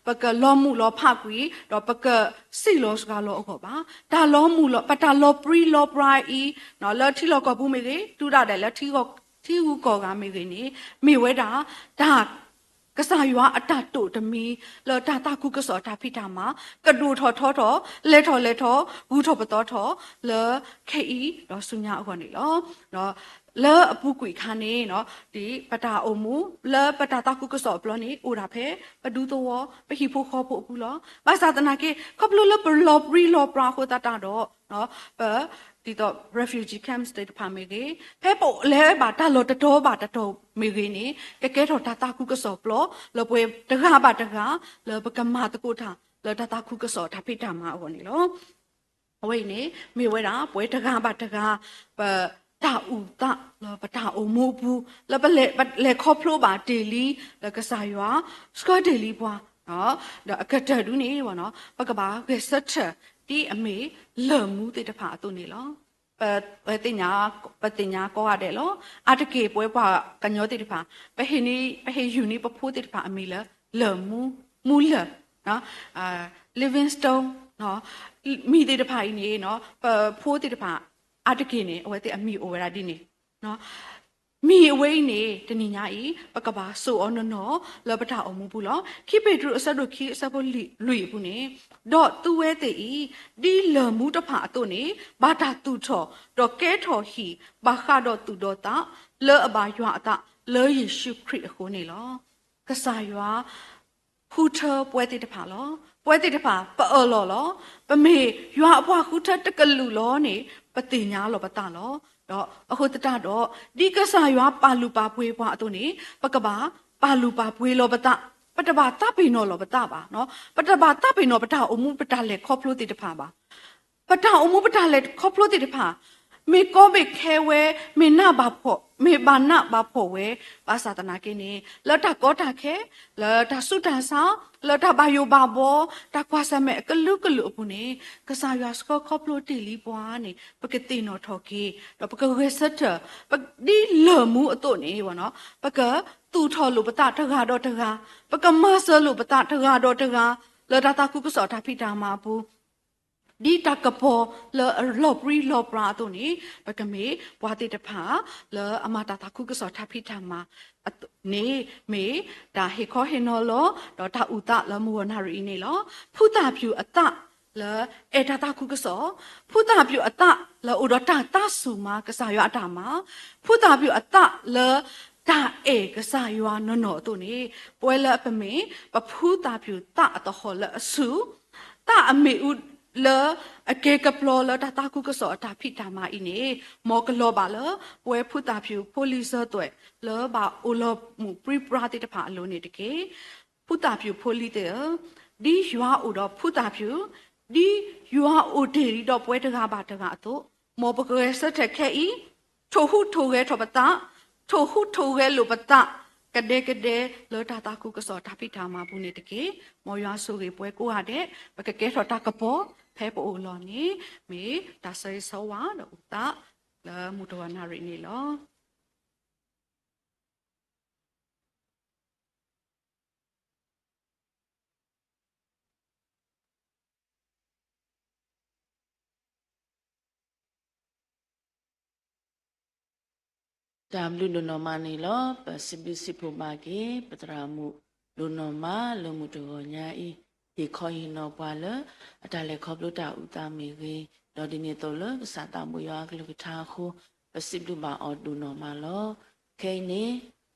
[SPEAKER 2] ပကလောမှုလောဖကွီတော့ပကစီလောစကလောအောပါဒါလောမှုလောပတာလောပရီလောပရာအီနော်လောထီလောကဘူးမေကေတူတာတယ်လောထီဟုကောကမေကေနေမေဝဲတာဒါကစားရွာအတတုတမီလောတာတာကုကစောတာဖိတာမှာကဒူထော်ထော်ထော်လဲထော်လဲထော်ဘူးထော်ပတော်ထော်လောခေဤတော့ဆုညာအခုနေလောနော်လဲအပူကွေခါနေနော်ဒီပတာအုံမူလဲပတာတာကုကစောပလောနေအိုတာဖဲပဒူတော်ပဟိဖို့ခေါ်ဖို့ဘူးလောဘာသာတနာကေကပလိုလပလောပရီလောပရာခိုတာတာတော့နော်ပဒီတော့ refugee camp state ဖာမေကေဖဲပို့လဲဘာတာလောတတော်ဘာတတော်မေကေနေကကဲတော်တာတာကုကစောပလောလောပွဲတကားဘာတကားလောပကမာတကုထာလောတာတာကုကစောတာဖိတာမှာအော်နေလောအဝိနေမေဝဲတာပွဲတကားဘာတကားပတာဥတာလောပတာအုံမို့ဘူးလောပလေခေါဖလိုပါဒေလီလကစားရွာစကဒေလီပွားနော်ဒါအကတတူနေပေါ့နော်ပကဘာကဆက်ချဒီအမေလမှုတေတဖာအတုနေလောပတင်ညာကောရတယ်လောအတကေပွဲပွားကညောတေတဖာပဟိနီပဟေယူနီပဖိုးတေတဖာအမေလမှုမူလနော်Livingstone နော်မိတေတဖာဤနေနော်ဖိုးတေတဖာအတကေနေအဝဲတေအမိအိုဝရာဒီနေနော်มีအဝိနေတနိညာဤပကဘာဆိုအနော်လပတာအမှုဘူးလောခိပေဒရအစဒုခိအစဘလူဘူးနေတော့သူဝဲတေဤဒီလမှုတဖာအတုနေဘာတာသူထောတော့ကဲထောဟီဘာခါတော့သူတော့တာလောအဘာရွာအတလောယေရှုခရစ်အခုနေလောကစားရွာဟူထပွဲတေတဖာလောပွဲတေတဖာပေါလောပမေရွာအဖွာဟူထတကလူလောနေပတိညာလောပတာလောတော့အခုတတတော့ဒီကစားရွာပါလူပါပွေးပွားအတုနေပကဘာပါလူပါပွေးလောပတပတဘာတပိနောလောပတပါနော်ပတဘာတပိနောပတအုံမှုပတလေခေါဖလို့တေတဖာပါပတအုံမှုပတလေခေါဖလို့တေတဖာ မေကောဘေခဲဝဲမေနာဘာဖို့မေဘာနာဘာဖို့ဝဲဘာသာတနာကိနေလောတာကောတာခဲလောတာဆုတာဆောင်လောတာဘာယောဘာဘောတာကွာစမဲကလုဘူးနေကစားရွာစကောခေါပလိုတီလီပွားနေပကတိနော်ထော်ကေတော့ပကဝဲစတ်ပဒီလမှုအတော့နေဘောနော်ပကတူထော်လို့ပတာတကားတော့တကားပကမဆလို့ပတာတကားတော့တကားလောတာတာကုကစောတာဖိတာမှာဘူးဒီတကပေါ်လောပရီလောပရာတို့နေပကမေဘွာတိတဖာလောအမတာတာခုကစောထဖိထမှာနေမေဒါဟေခောဟေနော်လောတော့တာဥတလမူဝနာရီနေလောဖုတာပြူအတလောအေတာတာခုကစောဖုတာပြူအတလောဥဒတာတဆူမာကစားရအတာမှာဖုတာပြူအတလောတာအေကစားရနော်တို့နေပွဲလပမေပဖုတာပြူတအတဟောလအဆူတာအမေဥလေအကေကပလောလတာတာကုကစောတာဖိတာမာအင်းနေမောကလောပါလပွဲဖုတာဖြူပိုလီဆာတွေလေဘာအိုလောမူပရိပရာတိတဖာအလုံးနေတကေဖုတာဖြူပိုလီတဲ့ဒီယွာအိုတော့ဖုတာဖြူဒီယွာအိုဒေရီတော့ပွဲတကားပါတကားတော့မောပကရဲစက်ထက်ခဲဤထိုဟုထိုရဲထောပတာထိုဟုထိုရဲလိုပတာကတဲ့လောတာတာကုကစောတာဖိတာမာဘူးနေတကေမောရွာဆိုကေပွဲကိုရတဲ့ပကကဲထောတာကပေါ်ဖဲပိုလောနေမေဒါဆဲဆောဝါတော့ဥတာလာမူတော်နာရီနေလော
[SPEAKER 1] တမ်လူနိုမနီလောပစိဘစီဖိုမာကေပတရာမှုလူနိုမာလမှုတော်ညာဤဒီခေါ်ရင်တော့ပါလအတလည်းခေါပလို့တာဥတာမေကေတော့ဒီနေ့တော့လစာတာမူရကလူကထားခုပစိဘလူမာအော်လူနိုမာလောခဲနေ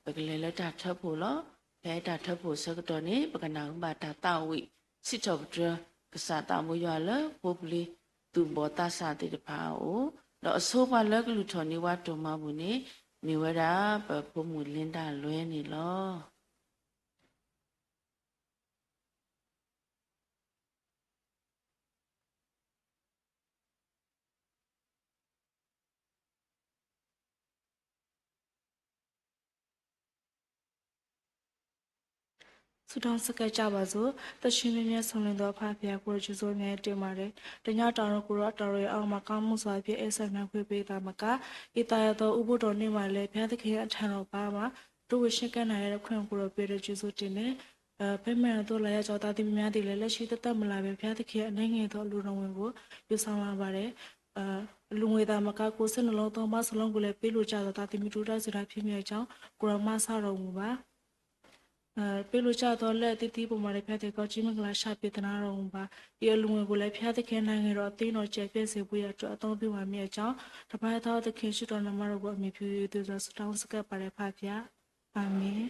[SPEAKER 1] ပကလေးလက်တာထပ်ဖို့လောဖဲတာထပ်ဖို့စကတော့နေပကနာဥပါတာတာဝိစစ်တော့ဒကစာတာမူရလပုပလီသူဘောတာစာတိတဖာအိုတော့အဆိုးပါလကလူထော်နေဝတ်တော်မှာဘူးနေမြေဝရပပုမှုလင်းတာလွဲနေလော
[SPEAKER 3] ဆုတောင်းစကကြပါစို့တရှင်မြတ်ဆုံးလင်းသောဖဖျားကိုကျေးဇူးများတင်ပါတယ်။တညတောင်ကိုရောတော်ရဲ့အောက်မှာကောင်းမှုစွာဖြင့်အဆက်နှံခွေပေးတာမကဤတာရသောဥပုတော်နေ့မှာလည်းဘုရားသခင်အထံတော်ပါမှာတို့ဝရှိကနိုင်ရတဲ့ခွင့်ကိုရောပေးတဲ့ကျေးဇူးတင်တယ်။ဖိမှန်တို့လာရကြောတာတိများတည်လည်းလက်ရှိတတ်မလာပဲဘုရားသခင်အနေငယ်သောလူတော်ဝင်ကိုယူဆောင်လာပါတယ်။လူငွေသားမကကိုစိတ်နှလုံးသုံးပါစလုံးကိုလည်းပေးလို့ကြတော့တာတိမိတူတာဆိုတာဖြစ်မြေကြောင်းကိုရောမဆတော်မူပါပေးလို့ကြတော့လက်တီတီပုံမှာလည်းဖျက်တဲ့ကောကြီးမင်္ဂလာရှာပြတနာတော်ပါဒီအလူငွေကိုလည်းဖျက်တဲ့ခဲနိုင်တော့အသိတော်ကျက်ပြည့်စေဖို့ရတော့အသုံးပြုပါမြေအကြောင်းတပတ်သောသခင်ရှိတော်နမတော်ကိုအမြဲဖြူသူဆိုစတောင်းစကပ်ပါရဖဖျာအာမင်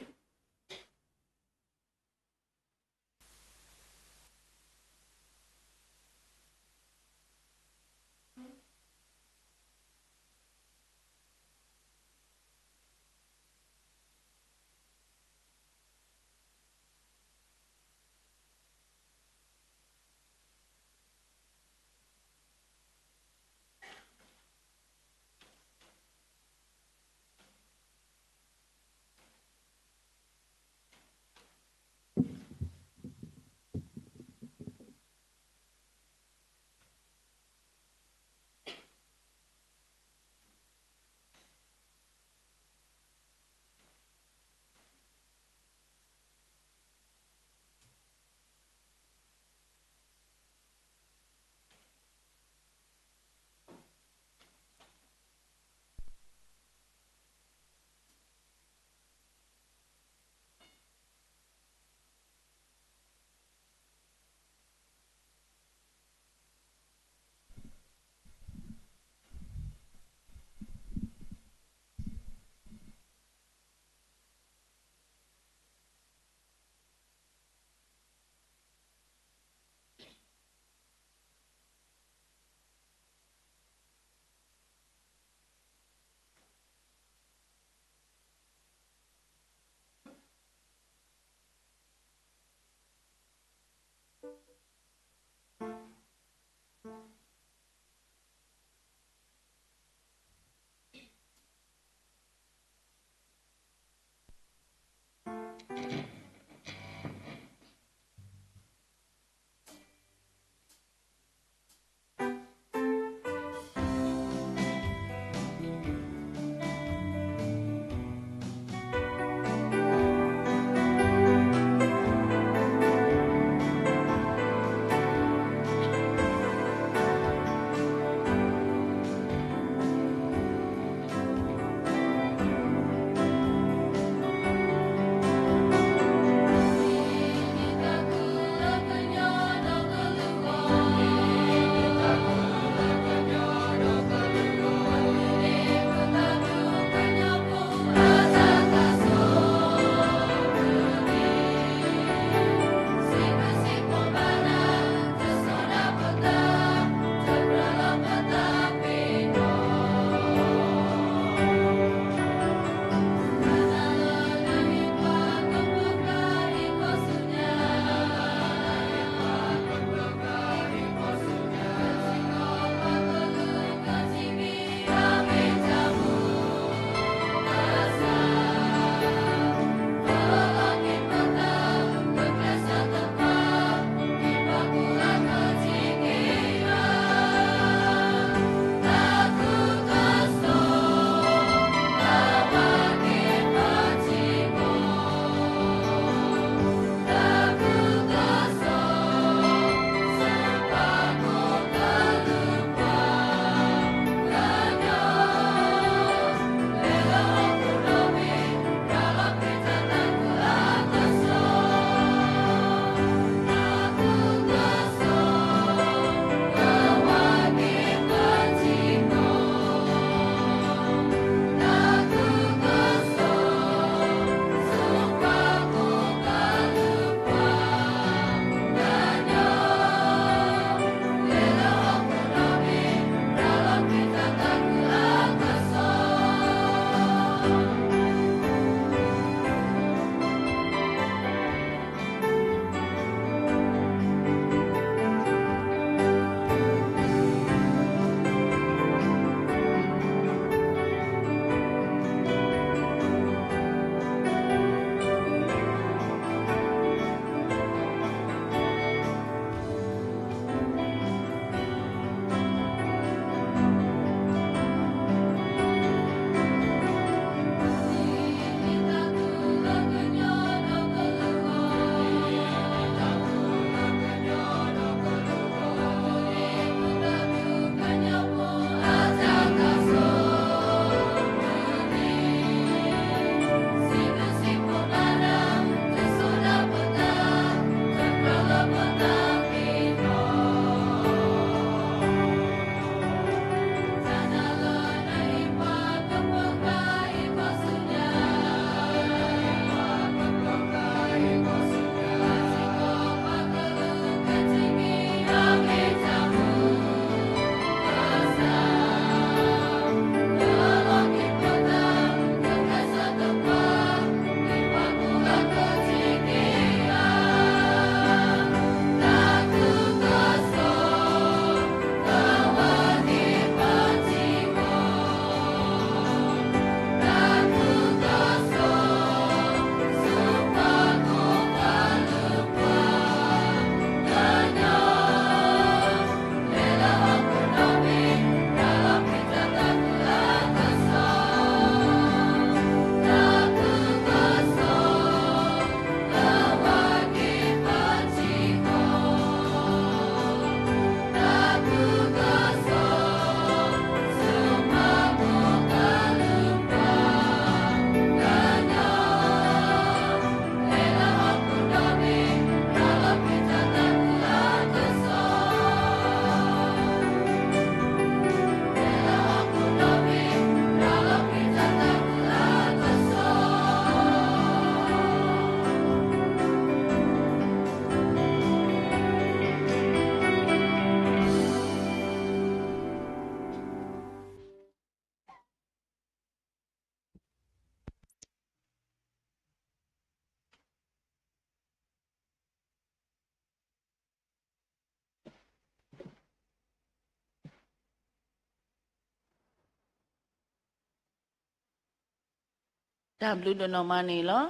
[SPEAKER 1] ဒါဘလူးဒနော်မနီလော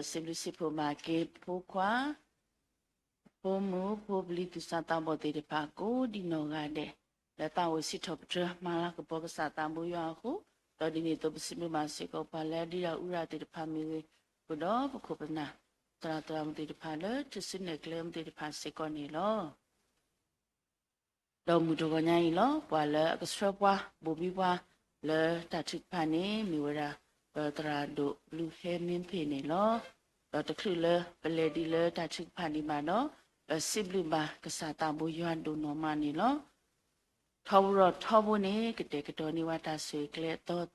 [SPEAKER 1] စင်ပလစီဖိုမာကေဖိုခွာဖိုမူဖိုဘလီတူစာတဘောတေတဖာကိုဒီနော်ကတဲ့လက်တော်ဝစီထောပထမာလာကဘောကစာတံဘူယာဟုတော်ဒီနေတော့ပစီမစီကောပါလဲဒီရဥရတေတဖာမီဘုတော့ပခုပနာတရာတရာမတေတဖာလဲတစနေကလမ်တေတဖာစေကောနေလောတော်မူတော်ညာကြီးလောပွာလဲအကစရပွားဘူဘီပွားလဲတတ်ဖာနေမီဝရာတရာဒိုလူဟဲမင်းဖေနေလောတခရလပလေဒီလဲတတ်ဖာနေမှာနော်စိဘလူဘာကစားတဘူယွမ်ဒိုနော်မနီလောထောဘရထောဘနေကတဲ့ကတော်နေဝတာဆွေကလေတော့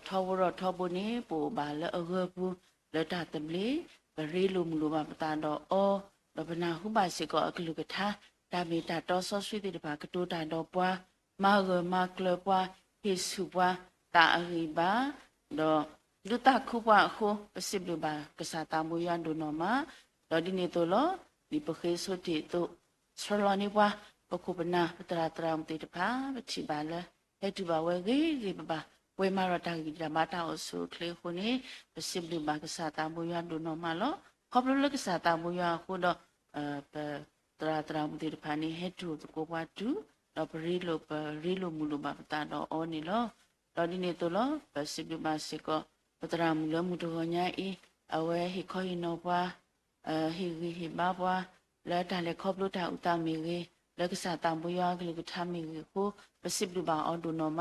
[SPEAKER 1] ထောဘရထောဘနေပူဘာလဲအဂဘူးလက်တာတမလီပရိလူမလူမပတန်တော့အောလဘနာဟုပါစီကောအကလူကထားဒါမီတာတော့ဆောဆွေတဲ့ဘာကတိုးတန်တော့ပွားမာဂမကလပွားဟေစုပွားတာအရိဘာတော့လူတာခုပွားခုပစိဘလူဘာကစားတဘူယွမ်ဒိုနော်မတော့ဒီနေတော့လောဒီပခေဆိုတီတော့ဆလောနီပွားပခုပနာပတရာတရာမတေတဖာပချိပါလဲလက်တူပါဝဲကြီးပါဝဲမာရတာကြီးဓမ္မတာအဆုခလေခုနေပစိဘလူဘာကစားတဘူယွမ်ဒိုနော်မလောခေါပလလကစားတဘူယွမ်ခုတော့တရာတရာမတေတဖာနေဟက်တူကိုပွားတူတော့ပရိလိုမူလိုပါပတာတော့အောနေလောတော့ဒီနေတော့လောပစိဘလူဘာစေကောပတရာမူလမူတော်ညာဤအဝဲဟိခေါရင်တော့ပွားဟိဘာပွားလက်တလည်းခေါပလို့တာဥတမီကြီးလက်ကစားတံပွားကလေးကထမီကြီးကိုပစိဘလူဘာအော်ဒိုနော်မ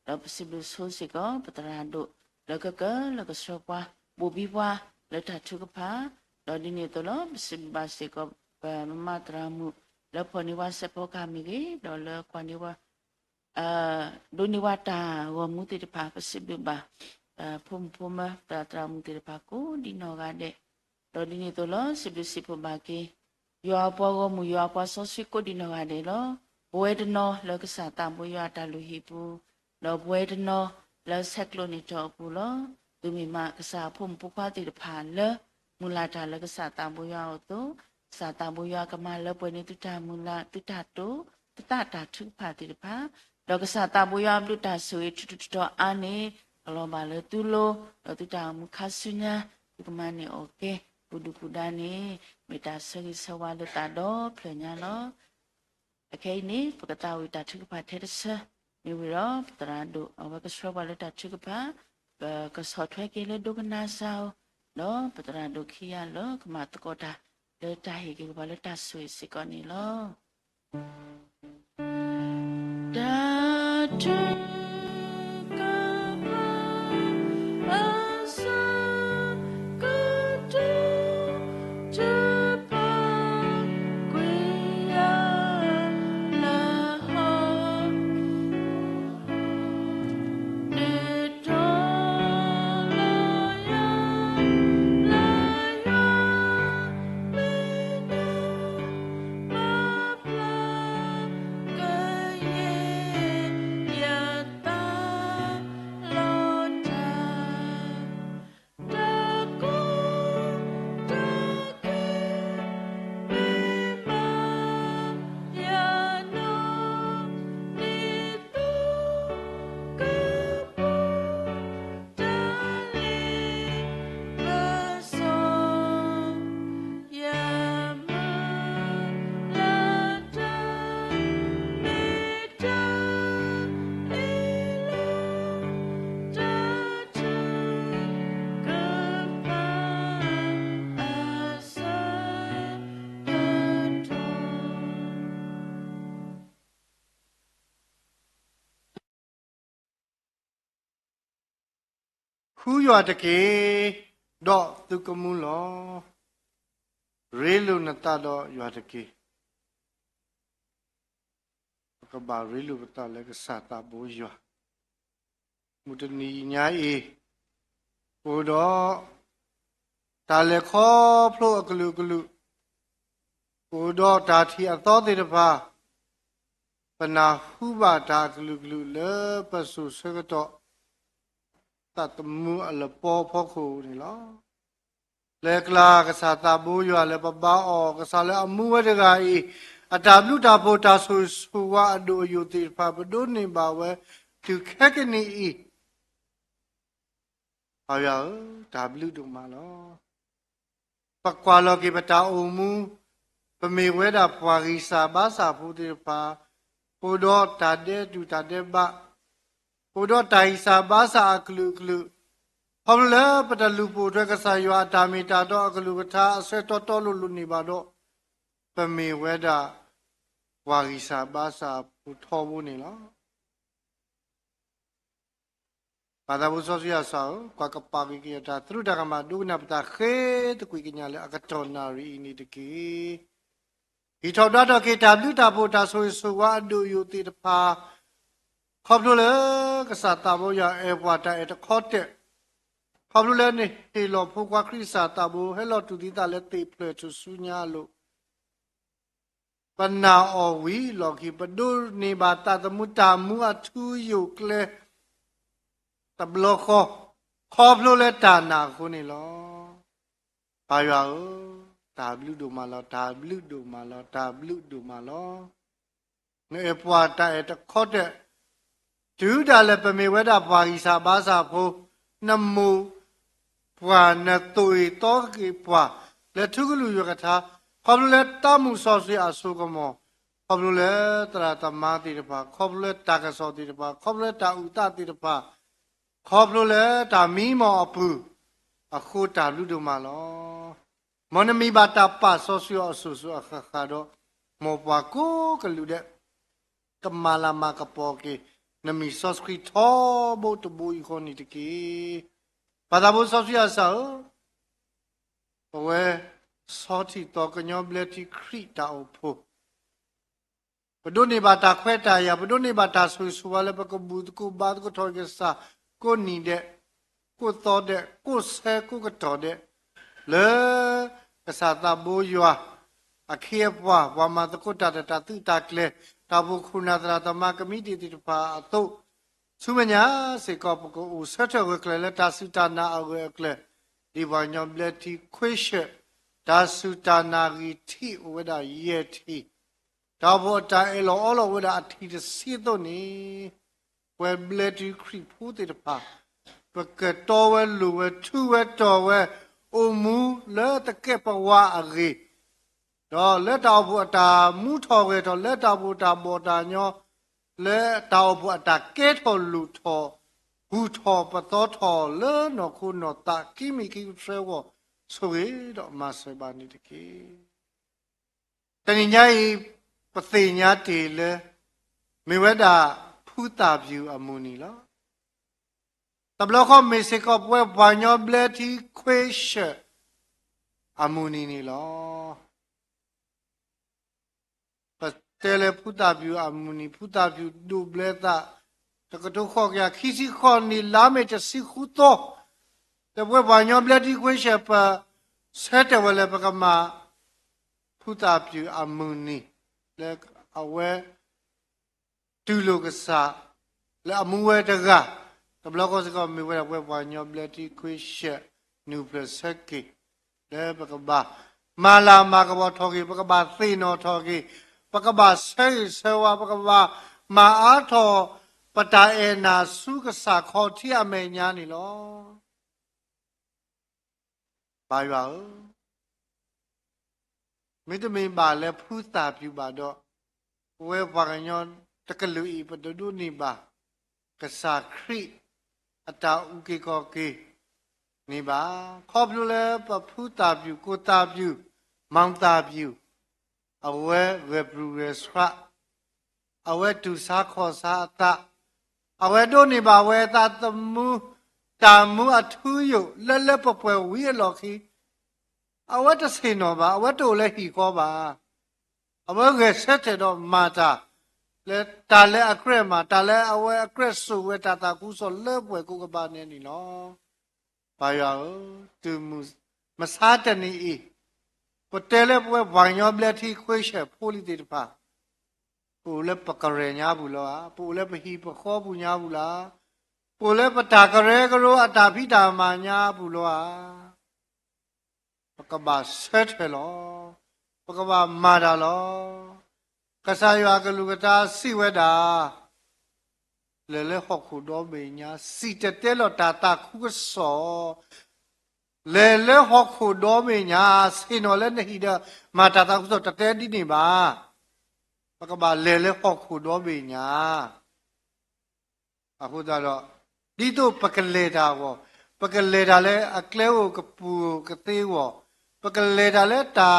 [SPEAKER 1] တော့ပစိဘလူဆိုးစီကောပတရာတို့လက်ကဆောပွားဘူဘီပွားလက်တထုကဖာတော့ဒီနေတော့လောပစိဘဘာစေကောမမတရာမှုလက်ဖော်နေဝစပောကမီကြီးတော့လက်ခွန်နေဝဒိုနေဝတာဝမှုတေတဖာပစိဘဘာဖုံမတရာမှုတေတဖာကိုဒီနော်ကတဲ့တော်ဒီနေတော့လောစိပစိဖဘာကေယောပွားကမူယောပွားဆောဆွေကိုဒီနော်ရတယ်လောဘွဲတနော်လောကစားတံပွားတလူဟိပူလောဘွဲတနော်လောဆက်ကလိုနေတော့ဘူးလောသူမိမကစားဖုံပူခွားတိတဖာလမူလာတာလောကစားတံပွားတော့စာတံပွားကမလောပွဲနေတုတမူလာတုတတိုတတတာထုဖာတိတဖာလောကစားတံပွားဘလူတာဆွေထွတ်တော့အာနေလောပါလေသူလိုတုတမူခါဆုညာဒီကမနေโอเคပုဒုကုဒနေမေတ္တာဆေစဝါလတာတော့ဖလညာလောအခဲနေပကတဝိတာထုကဖာထဲတဆမြေဝရောတရာဒုအဝကစဝါလတာထုကဖာကဆောထွဲကေလေဒုကနာဆောနော်ပတရာဒုခိယလောကမတကောတာလေတာဟေကေဘလတာဆွေစကောနီလောဒါထု
[SPEAKER 4] ခူးရွာတကေတော့သူကမှုလောရေလူနတတော့ရွာတကေကဘာရေလူပတလည်းကစားတာဘိုးရွာမူတနီညာအေဘိုးတော့တာလည်းခေါ်ဖလို့ကလူဘိုးတော့တာထီအသောတေတပါပနာဟုဘာတာကလူလေပစုစကတော့တတ်မှုအလပေါ်ဖို့ခုနေလောလေကလာကစားတာဘူရွာလေပပအောကစားလေအမှုဝတကာဤအတာဘလူတာဖို့တာဆူဝါအဒိုယုတိဖာဘဒုနေပါဝဲသူခက်ကနေဤ ဘာရဒါဘလူတို့မှာလောပကွာလောကေပတာအုံမူပမေဝဲတာပွာရီစာဘာစာဖို့တေပါပိုတော့တာတဲ့ဒူတာတဲ့ဘပိုတော့တိုင်စာဘာစာကလူကလူဟောလဲပတလူပိုအတွက်ကစားရွာတာမီတာတော့အကလူကထားအဆွဲတော်တော်လို့လူနေပါတော့ပမေဝဲတာပွာရီစာဘာစာဖို့ထောဖို့နေလားဘာသာဘူးဆိုစီအဆောကွာကပါကီကီတာသူတကမှာဒုနာပတာခဲတကွေကညာလေအကတော်နာရီနေတကေဒီထောက်တော့ကေတာလူတာဖို့တာဆိုဆိုဝါဒူယူတီတဖာခေါပလို့လေကစားတာဘောရအေဘွာတာအတခေါတဲ့ခေါပလို့လေနေဟေလောဖို့ကွာခရစ်စာတာဘောဟဲလောတူတီတာလက်တေပလက်သူဆူညာလို့ပနာအောဝီလောကီပဒုနေဘာတာတမူတာမူအထူယုကလေတဘလခေါပလို့လေတာနာခုနေလောဘာရောဒါဘလူတို့မလောဒါဘလူတို့မလောဒါဘလူတို့မလောနေပွားတဲ့တခေါတဲ့ဒူဒါလည်းပမေဝဒပွားကြီးစာဘာစာဖို့နမူပွားနတူတော့ကေပွားလက်ထုကလူရကထားခေါပလို့လေတမှုဆောစီအဆုကမောခေါပလို့လေတရတမတိတပါခေါပလို့လေတာကဆောတိတပါခေါပလို့လေတာဥတတိတပါခေါပလို့လေတာမီမောအပူအခုတာလူတို့မလောမနမီဘာတာပါဆောစီအဆုဆုအခါတော့မောပွားကိုကလူတဲ့ကမာလာမကပေါ်ကေနမီဆောစခရီထောဘုတ်ဘူီခေါနီတကေဘာသာဘုဆောစီအဆောဝဲဆောတီတော့ကညောဘလက်တီခရီတာအဖို့ဘဒုန်နေဘာတာခွဲတာရဘဒုန်နေဘာတာဆူဆူဝါလည်းပကဘူတကူဘာကိုထော်ကစားကိုနီတဲ့ကိုတော်တဲ့ကိုဆဲကိုကတော်တဲ့လေကစားတာဘူယွာအခေပွားဝါမတကုတာတာတူတာကလေတာဘူခုနာတရာတမကမိတီတီပါအတုသူမညာစေကောပကိုဦးဆက်ထောကလေတာစုတာနာအဝဲကလေဒီဘာညောဘလက်တီခွေရှဒါစုတာနာဂီတီဝဒယေတီဒါဘောတာအလောအလောဝဒအတီတစီတော့နေဝဲဘလက်တီခရီဖူးတေတပါပကတော်ဝဲလူဝဲထူဝဲတော်ဝဲအိုမူလဲတကက်ပဝါအရေတော့လက်တော်ဘုအတာမူထော်ဝဲတော့လက်တော်ဘုတာဘောတာညောလက်တော်ဘုအတာကဲထော်လူထော်ဘူထော်ပတော်ထော်လဲနော်ခုနော်တာကိမီကိဖရဲဝဆိုရတော့မဆဘာနေတကေတဏိညာဤပသိညာတေလေမေဝဒဖူတာပြူအမူနီလောတဘလခမေစကပွဲဘာညောဘလက်တီခွေရှအမူနီနီလောပတဲလေဖူတာပြူအမူနီဖူတာပြူဒူဘလက်တာတကတုခောကခီစီခောနီလာမေတစီခုတော့တပွဲဘာညောဘလက်တီခွေရှပဆက်တယ်ဝလဲပကမာဖူတာပြူအမူနီလေအဝဲတူလိုကစားလေအမူဝဲတကတဘလကောစကမေဝဲဝဲဘာညောဘလက်တီခွေရှနူပလဆက်ကီလေပကဘာမာလာမာကဘောထော်ကီပကဘာသိနောထော်ကီပကဘာဆဲဆဲဝါပကဘာမာအားထော်ပတာအေနာစုကစားခေါ်တီအမေညာနီလောဘာရွာမိတမင်းပါလဲဖူးတာပြူပါတော့ဝဲဘာညောတကလူဤပတဒုနိပါကစားခရီအတာဥကေကောကေနေပါခေါပလူလဲပဖူးတာပြူကိုတာပြူမောင်တာပြူအဝဲဝဲဘရူရစခအဝဲတူစားခေါ်စားအတာအဝဲတို့နေပါဝဲတာတမှုတာမှုအထူးယလဲလဲပပွဲဝီလော်ခီအဝဲတစင်တော့ပါအဝဲတို့လဲဟီကောပါအဝဲကဆက်တဲ့တော့မာတာလဲတာလဲအခရက်မှာတာလဲအဝဲအခရက်ဆူဝဲတာတာကူဆိုလဲပွဲကိုကပါနေနီနော်ဘာရောတူမူမစားတနီဤပတဲလဲပွဲဝိုင်ရောဘလက်တီခွေးရှက်ဖိုးလီတေတပါပူလဲပကရဲညာဘူးလားပူလဲပဟီပခောဘူးညာဘူးလားပူလဲပတာကရဲကရောအတာဖိတာမာညာဘူးလားပကဘာဆက်ထဲလောပကဘာမာတာလောကဆာရွာကလူကတာစိဝဲတာ le ho khu do me nya si te te lo ta ta khu ko so le ho khu do me nya si no le ne hi da ma ta ta khu so ta te di ni ba ba ka ba le ho khu do me nya a khu da lo di to pa ka le da wo pa ka le da le a kle wo ka pu ka te wo pa ka le da le ta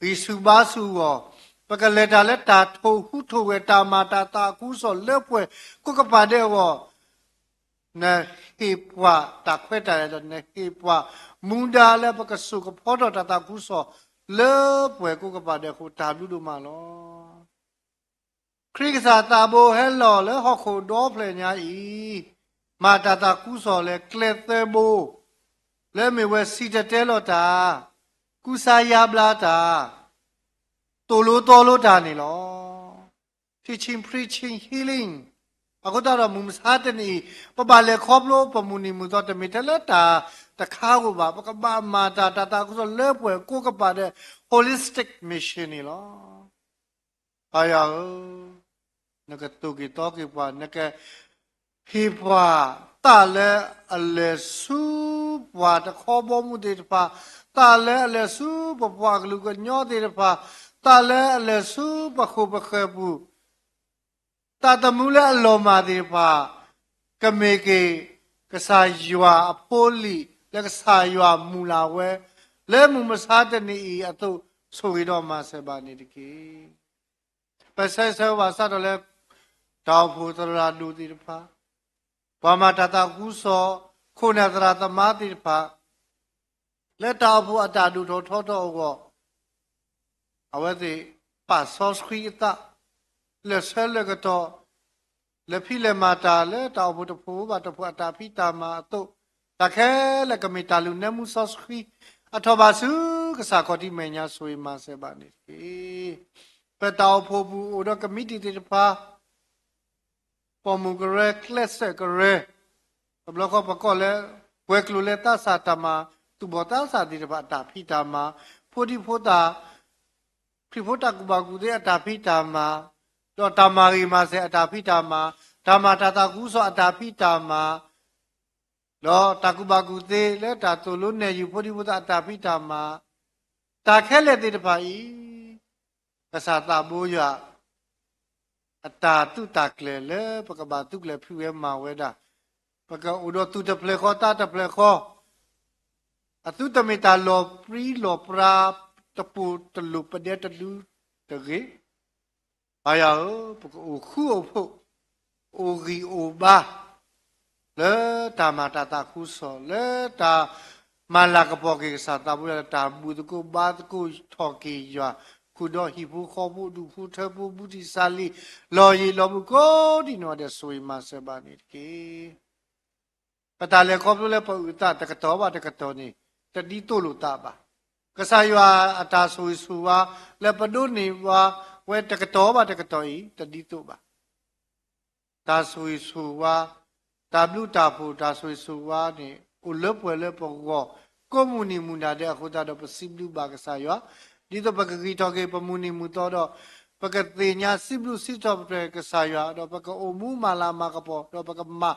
[SPEAKER 4] ri su ba su woปกเลดาเลตาโทหุโทเวตามาตาตากุสเลปวยกุกปาเดวนะฮิปวะตาเควตาเลนะฮิปวะมุนดาเลปกสุกพอดตาตากุสเลปวยกุกปาเดขุตาบุดุมาลอคริกษาตาโบเฮลลอเลฮอโคดอเพลญาอีมาตาตากุสเลเคลเตโบเลเมเวซีเตเตลตากุสายาบลาตาตัวดานี่หรอ teaching preaching healing အခုတော့မူမစားတဲ့နေပပလေခေါပလို့ပမူနီမူတော့တမီတလက်တာတခါကိုပါပကပမာတာတာကိုဆိုလဲပွဲကိုကပါတဲ့ holistic mission นี่หรอအာယာနကတူကီတော့ကီပါနကဟိပွာတာလဲအလဲစုပွာတခေါ်ပေါ်မှုတဲ့ပါတာလဲအလဲစုပွာကလူကညောတဲ့ပါတာလဲအလဲစုပခုပခဲဘူးตาตมูเลอโลมาดีพากะเมเกกะสายัวอโพลีและกะสายัวมูลาเวและมุมสาตนีอตุสุวิดอมาเสบานิตกีปะเซเซวาสะตเลดาวภูตราดูติพาปามาตตากุโสคุณตราตมาติพาและดาวภูอตาดูโทโทโตโกอเวติปัสสอสขีตะle sele gato le phile mata le taw bu to phu ba to phu ata phi ta ma to ta khe le kamita lu ne mu so sri atho ba su ka sa ko ti me nya sui ma se ba ni pe taw phu bu o do kamiti ti pa po mu gre kles se gre blo ko pa ko le we klu le ta sa ta ma tu bo ta sa ti ba ta phi ta ma phu ti phu ta phi phu ta ku ba ku de ata phi ta maတော့တမာရီမှာစေအတာဖိတာမှာဓမ္မတာတာကူဆိုအတာဖိတာမှာတော့တကုပကုသေးလဲတာသူလို့နေယူဖို့ဒီဘုဒ္ဓအတာဖိတာမှာတာခဲလက်သေးတပါဤကစားတာဘိုးရအတာတုတာကလေလေပကဘာတုကလေဖြူရဲမှာဝဲတာပကဥတော်သူတပလေခေါ်တာတပလေခေါ်အတုတမေတာလောပရီလောပရာတပူတလူပတဲ့တလူတကေအာယာပကခုအဖို့အိုဂီအိုဘာလေတာမတာတာခုစောလေတာမလာကပေါ်ကေစာတာဘူးတာဘူးတကူဘာတကူထော်ကေရွာခုတော့ဟိဘူးခေါ်ဘူးဒူဖူထဘူးဘူးဒီစာလီလော်ရီလော်ဘူးကိုဒီနော်တဲ့ဆွေမဆဘာနေကေပတာလေခေါ်ဘူးလေပူတာတကတော့ဘာတကတော့နေတတိတို့လို့တာပါကစားရွာအတာဆွေဆူဝါလေပဒုနေဝါเวตกตอbaตกตออีตดิตุbaตาสุยสุวาตาบลุตาภูตาสุยสุวานี่อุลปเวเลปก็ก็มุนิมุนาเดอะขุตาดอปสิบลุบากษายอดิตปกกีตอเกปมุนิมุตอดอปกติญาสิบลุสิตอเปกษายอดอปกโอมุมาลามากปอดอปกมา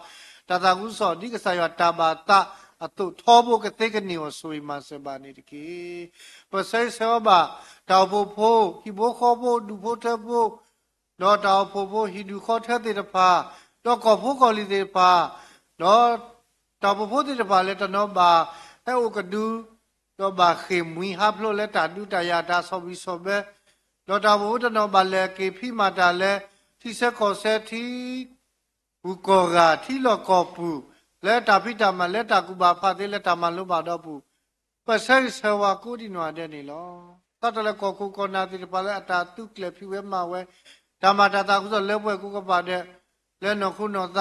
[SPEAKER 4] ตาตากุสอดิกษายอตาบาตะအတုထောဖို့ကတိကနေဝဆွေမစဘာနေတကေပစိဆောဘာတောက်ဖို့ဖို့ဟိဘောခေါ်ဖို့ဒူဖို့ထဖို့တော့တောက်ဖို့ဖို့ဟိဒူခေါ်ထတဲ့တဖာတော့ကောဖို့ကောလီတဲ့ဖာတော့တောက်ဖို့တဲ့တဖာလဲတနောဘာအဲဥကဒူတော့ဘာခေမွီဟပ်လို့လဲတာဒူတယာတာဆောပြီးဆောပဲတော့တောက်ဖို့တနောဘာလဲကေဖိမာတာလဲတိဆက်ခေါ်ဆက်တီဘူကောဂါတီလောကောပူလဲတာဖိတာမလဲတာကူပါဖတ်သေးလဲတာမလို့ပါတော့ဘူးပစိဆဝါကိုဒီနွားတဲ့နေလောတတ်တယ်ကောကူကောနာတိပါလဲအတာတုကလေဖြူဝဲမှာဝဲဓမ္မတာတာကုဆိုလဲပွဲကူကပါတဲ့လဲနော်ခုနော်သ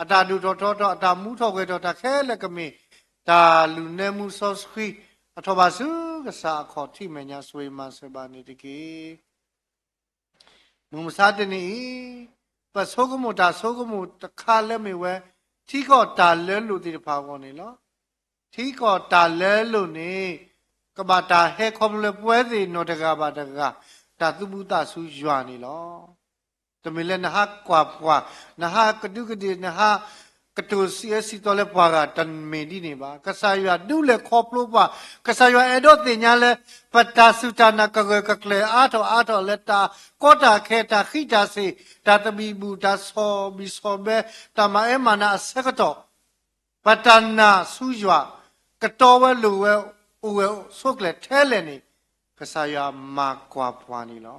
[SPEAKER 4] အတာဒူတော်တော်အတာမူထော်ခွဲတော်တခဲလက်ကမေတာလူနေမှုဆော့စခီအထောပါစုကစားခေါ်ထိမညာဆွေမဆဘာနေတကေမုံစားတဲ့နေပဆောကမတာဆောကမတခါလဲမေဝဲที่ก็ตาเลลุติภาวนี่เนาะที่ก็ตาเลลุนี่กบาตาเฮคอมเลป่วยสิโนตกะบาตกะตาตุบุตะสุยว่านี่เนาะ me le na ha kwa na ha kadu kadi na ha katu si to le para tan me di ne ba kasaya du le khoplo ba kasaya edo tinya le pata sutana ka kle a tho le ta kota kheta khita se ta tabi bu ta so bi so be ta ma e mana sekato patana suywa kato we lu we uwe sokle thele ni kasaya ma kwa pwani lo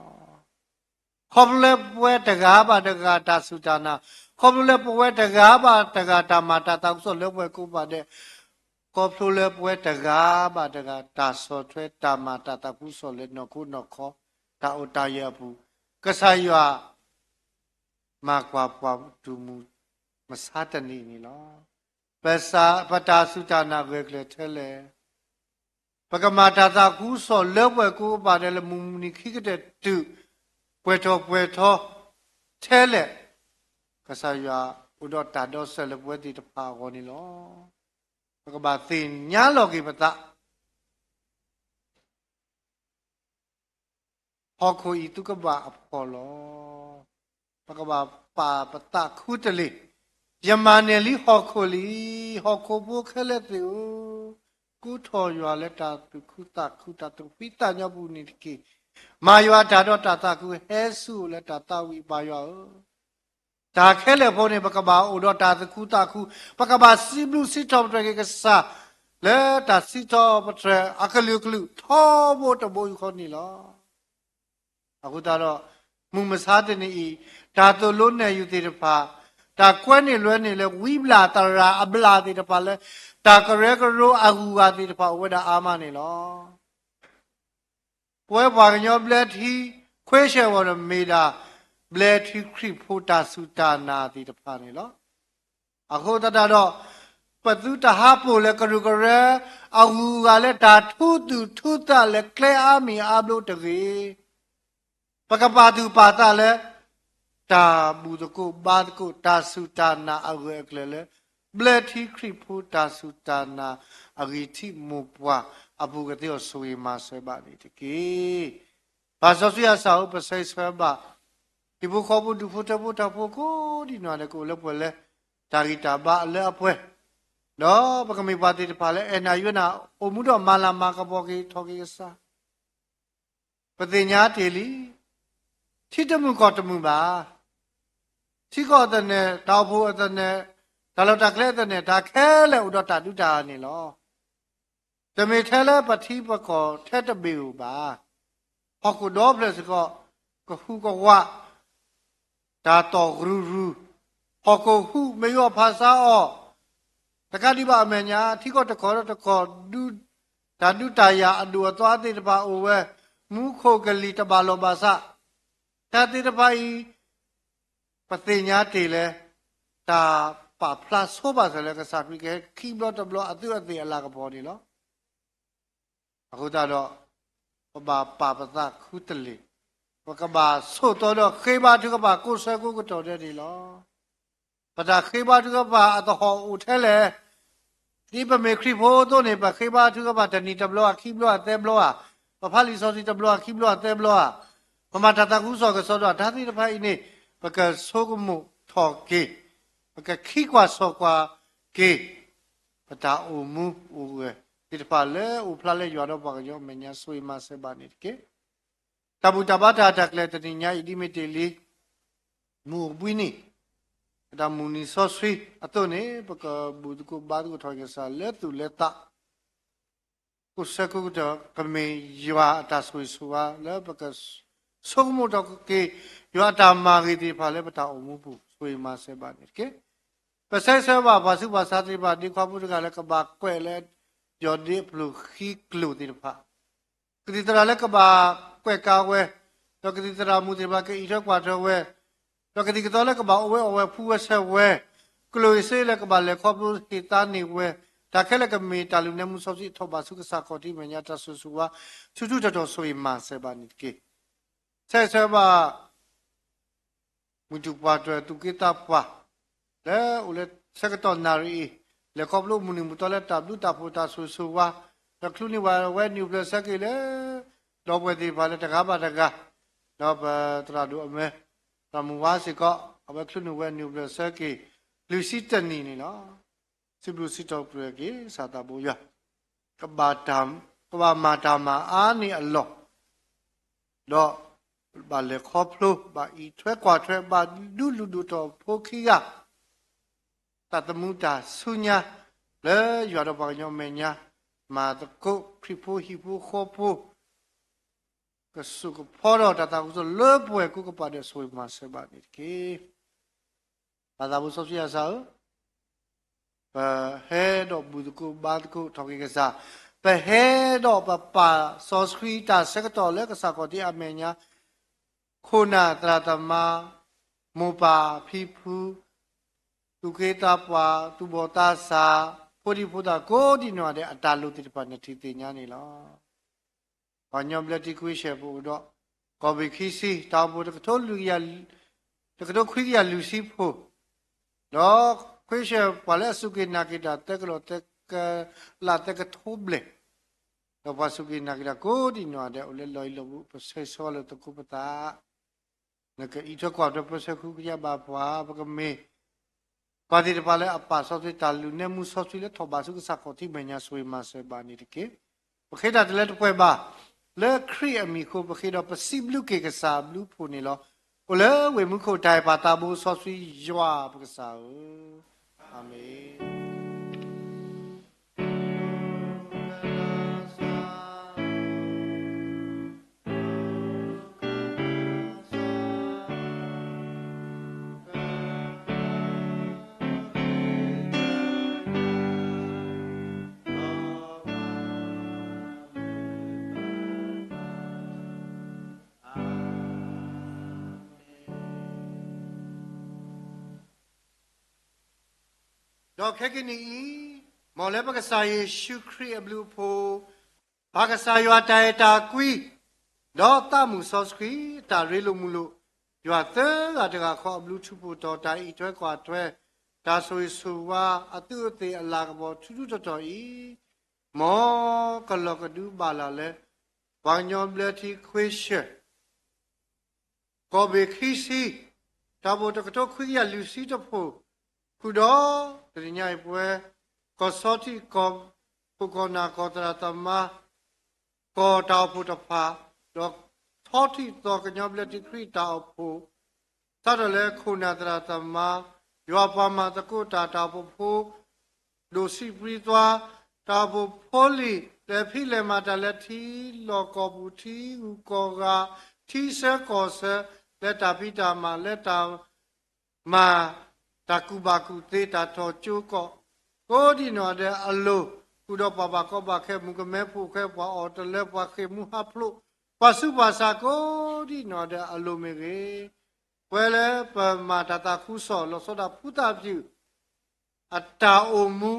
[SPEAKER 4] khoplo pwe taga ba taga ta sutana khoplo pwe taga ba taga ta ma ta ta so le pwe ku ba de khoplo pwe taga ba taga ta so thwe ta ma ta ta pu so le no ku no kho ta o ta ye pu kasaya ma kwa pwa tu mu ma sa ta ni lo pesa pata sutana vekle thele pakamata ta ku so le pwe ku ba de le mu ni khi kete tu pwe tho thele kasaya udo ta do se le pwe ti ta pha ko ni lo pakaba tin nya lo ki pata ho ko I tu ka ba apolo pakaba pa pata khu te le yamane li ho ko bu khele te u ku tho ywa le ta tu khu ta tu pi ta nya bu ni ki ma ywa ta do ta ta ku he su le ta ta wi ba ywa ta khele pho ne pakaba u do ta khu ta khu pakaba si blu si top tre ke sa le ta si top tre akalu klu tho bo to bo yu kho ni lo aku ta do mu ma sa de ni ta to lo ne yu te pa ta kwe ni lwe ni le wi bla ta ra abla ti pa le ta kare kro agu ga ti pa we da ama ni lo pwe ba nyo ble thi khwe she wo me da ble thi khri pho ta su ta na ti pa ni lo akho ta da do pa tu ta ha po le kru kare agu ga le ta thu ta le kle a mi a blo te ge pa ka pa tu pa ta le ta bu to ko ba ko ta su ta na agu kle le ble thi khri pho ta su ta na agi thi mu pwa abu ga te so yi ma se ba ni te ki ba so su ya sa u pa sai swa ba ti bu kho bu du pho ta bu ta pho ko di na le ko le pwe le ta ri ta ba le apwe no pa ka mi pa ti pa le e na yu na o mu do ma la ma ka bo ki tho ki sa pa ti nya te li thi ta mu ko ta mu ba thi ko ta ne ta pho ta ne ta lo ta kle ta ne ta khe le u do ta du ta ni lo te me the le pa thi pa ko the ta be u ba ho ku do ple se ko hu ko wa ta to ru ho ko hu me yo pha sa o ta ka di ba me nya thi ko ta ko du ta du ta ya a du twa ti ta ba o we mu kho ka li ta ba lo ba sa ta ti ta ba I pa ti nya ti le ta pa plus ho ba se le ka sa pi ke ki blo ta blo a tu a ti a la ka bo ni lo aku ta do ba pa ta khu te le pa ka ba so to do khe ba tu ka ba ko se ko to de ni lo pa ta khe ba tu ka ba a to ho u the le ti pa me khri pho to ne pa khe ba tu ka ba ta ni ta blo a khi blo a te blo a pa pha li so ti ta blo a khi blo a te blo a pa ma ta khu so ka so do ta ti ta pha I ni pa ka so ko mu tho ke pa ka khi kwa so kwa ke pa ta o mu o ti pa le u phla le yo do pa ka yo me nya so I ma se ba ni ke ta bu ta ba ta ta kle ta ni nya I di me te li mu bu ni ta mu ni so swi a to ne pa ka bu ko ba ko tho ke sa le tu le ta ko se ko ta ka me yo ta so so wa le pa ka so mo ta ke yo ta ma ge ti pha le pa ta o mu bu so I ma se ba ni ke pa se se ba ba su ba sa ti ba di kwa bu ka le ka ba kwe le yo di plu khi klu ti pha kri tra le ka ba kwe ka we to kri tra mu ti ba ke I tho kwa tho we to kri ka to le ka ba o we phu we se we klu se le ka ba le kho bu ti ta ni we ta khe le ka me ta lu ne mu so si tho ba su ka sa ko ti me nya ta su su wa chu chu to so I ma se ba ni ke se se ba mu tu pa to tu ke ta pa le u le se ka to na ri le kho bu mu ni mu to le ta bu ta pho ta su su wa ta klu ni wa we new plus se ke le do pwe ti ba le ta ga ba ta ga do ba tra du a me mu wa se ko aba khlu nu we nu ble sa ke lu si tan ni ni no si blu si to pre ke sa ta bo ya ka ba dam ka ba ma da ma a ni a lo do ba le kho phlo ba I thwe kwa thwe ba lu du to pho khi ya ta ta mu ta su nya le yo do ba nyo me nya ma ta ko phri pho hi pho kho pho ka su ko pho do ta ta so le pwe ku ko pa de so ma se ba ni ke ba da bu so sia sa ba he do bu ku ba ku tho ki ka sa ba he do ba pa so scree ta se ka to le ka sa ko ti a me nya khô na tra ta ma mo pa phi phu tu ke ta pa tu bo ta sa pho di pho ta ko di no de a ta lu ti pa na thi ti nya ni lo ba nyom le ti kwi she bu do ko bi khi si ta bu de tho lu ya de ko khwi ya lu si pho do khwi she pa le su ke na ki ta te ko te ka la te ka tho ble do pa su ke na ki ta ko di no de o le loi lo bu pa se so le to ku pa ta那个一条瓜子不是苦呀，把花不个没，把这把来把烧水打卤，那木烧水了，头把这个啥好听没人水嘛是把你的给，不可以打的来都怪吧，来 create 米口不可以打不是 blue 给个啥 blue 铺你了，我来为门口带把大木烧水压不个啥哦，阿妹。တော့ခက်ကနေမော်လဲပကစားယေရှုခရစ်ဘလူဖိုဘာကစားရွာတိုင်တာကွီတော့တမှုဆော့စခရီတာရေလိုမှုလို့ရွာတဲ့ကတကခေါ်ဘလူထုဖို့တော့တိုင်အကျွဲကွာတွဲဒါဆိုရဆိုဝါအတုအသေးအလာကဘောထူးထူးတော်တော်ဤမောကလောကဒူပါလာလဲဘာညောဘလက်တီခွေးရှက်ကောဘေခီစီတဘောတကတော့ခွေးရလူစီတဖို့ခုတော့တညိုင်ပွဲကောစောတိကောပုကောနာကောတရတမကောတောက်ဖို့တဖာတော့သောတိတော်ကညောဘလက်တီခရီတောက်ဖို့သတ်တယ်လေခုနာတရတမရွာပါမှာတကုတာတောက်ဖို့ဒိုစီပရီသွားတောက်ဖို့ဖိုလီလေဖိလေမာတလက်တီလောကောဘူးတီဥကောကတီဆဲကောဆဲလက်တာပိတာမှာလက်တာမှာတာကူဘာကူသေးတာတော်ကျိုးကောကိုဒီနော်တဲ့အလိုကုတော့ပပကောပါခဲမူကမဲဖို့ခဲပွားအော်တလဲပွားခဲမူဟဖလို့ပါစုပါစာကိုဒီနော်တဲ့အလိုမေကြီးပွဲလဲပမာတတာခုဆောလောစောတာဖူတာပြုအတာအိုမူ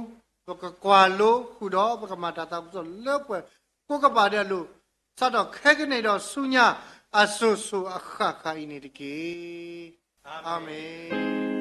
[SPEAKER 4] ပကကွာလို့ခုတော့ပကမာတတာခုဆောလဲပွဲကိုကပါတဲ့လို့စတော့ခဲကနေတော့ဆုညာအဆုဆုအခခခိုင်းနေတကေအာမင်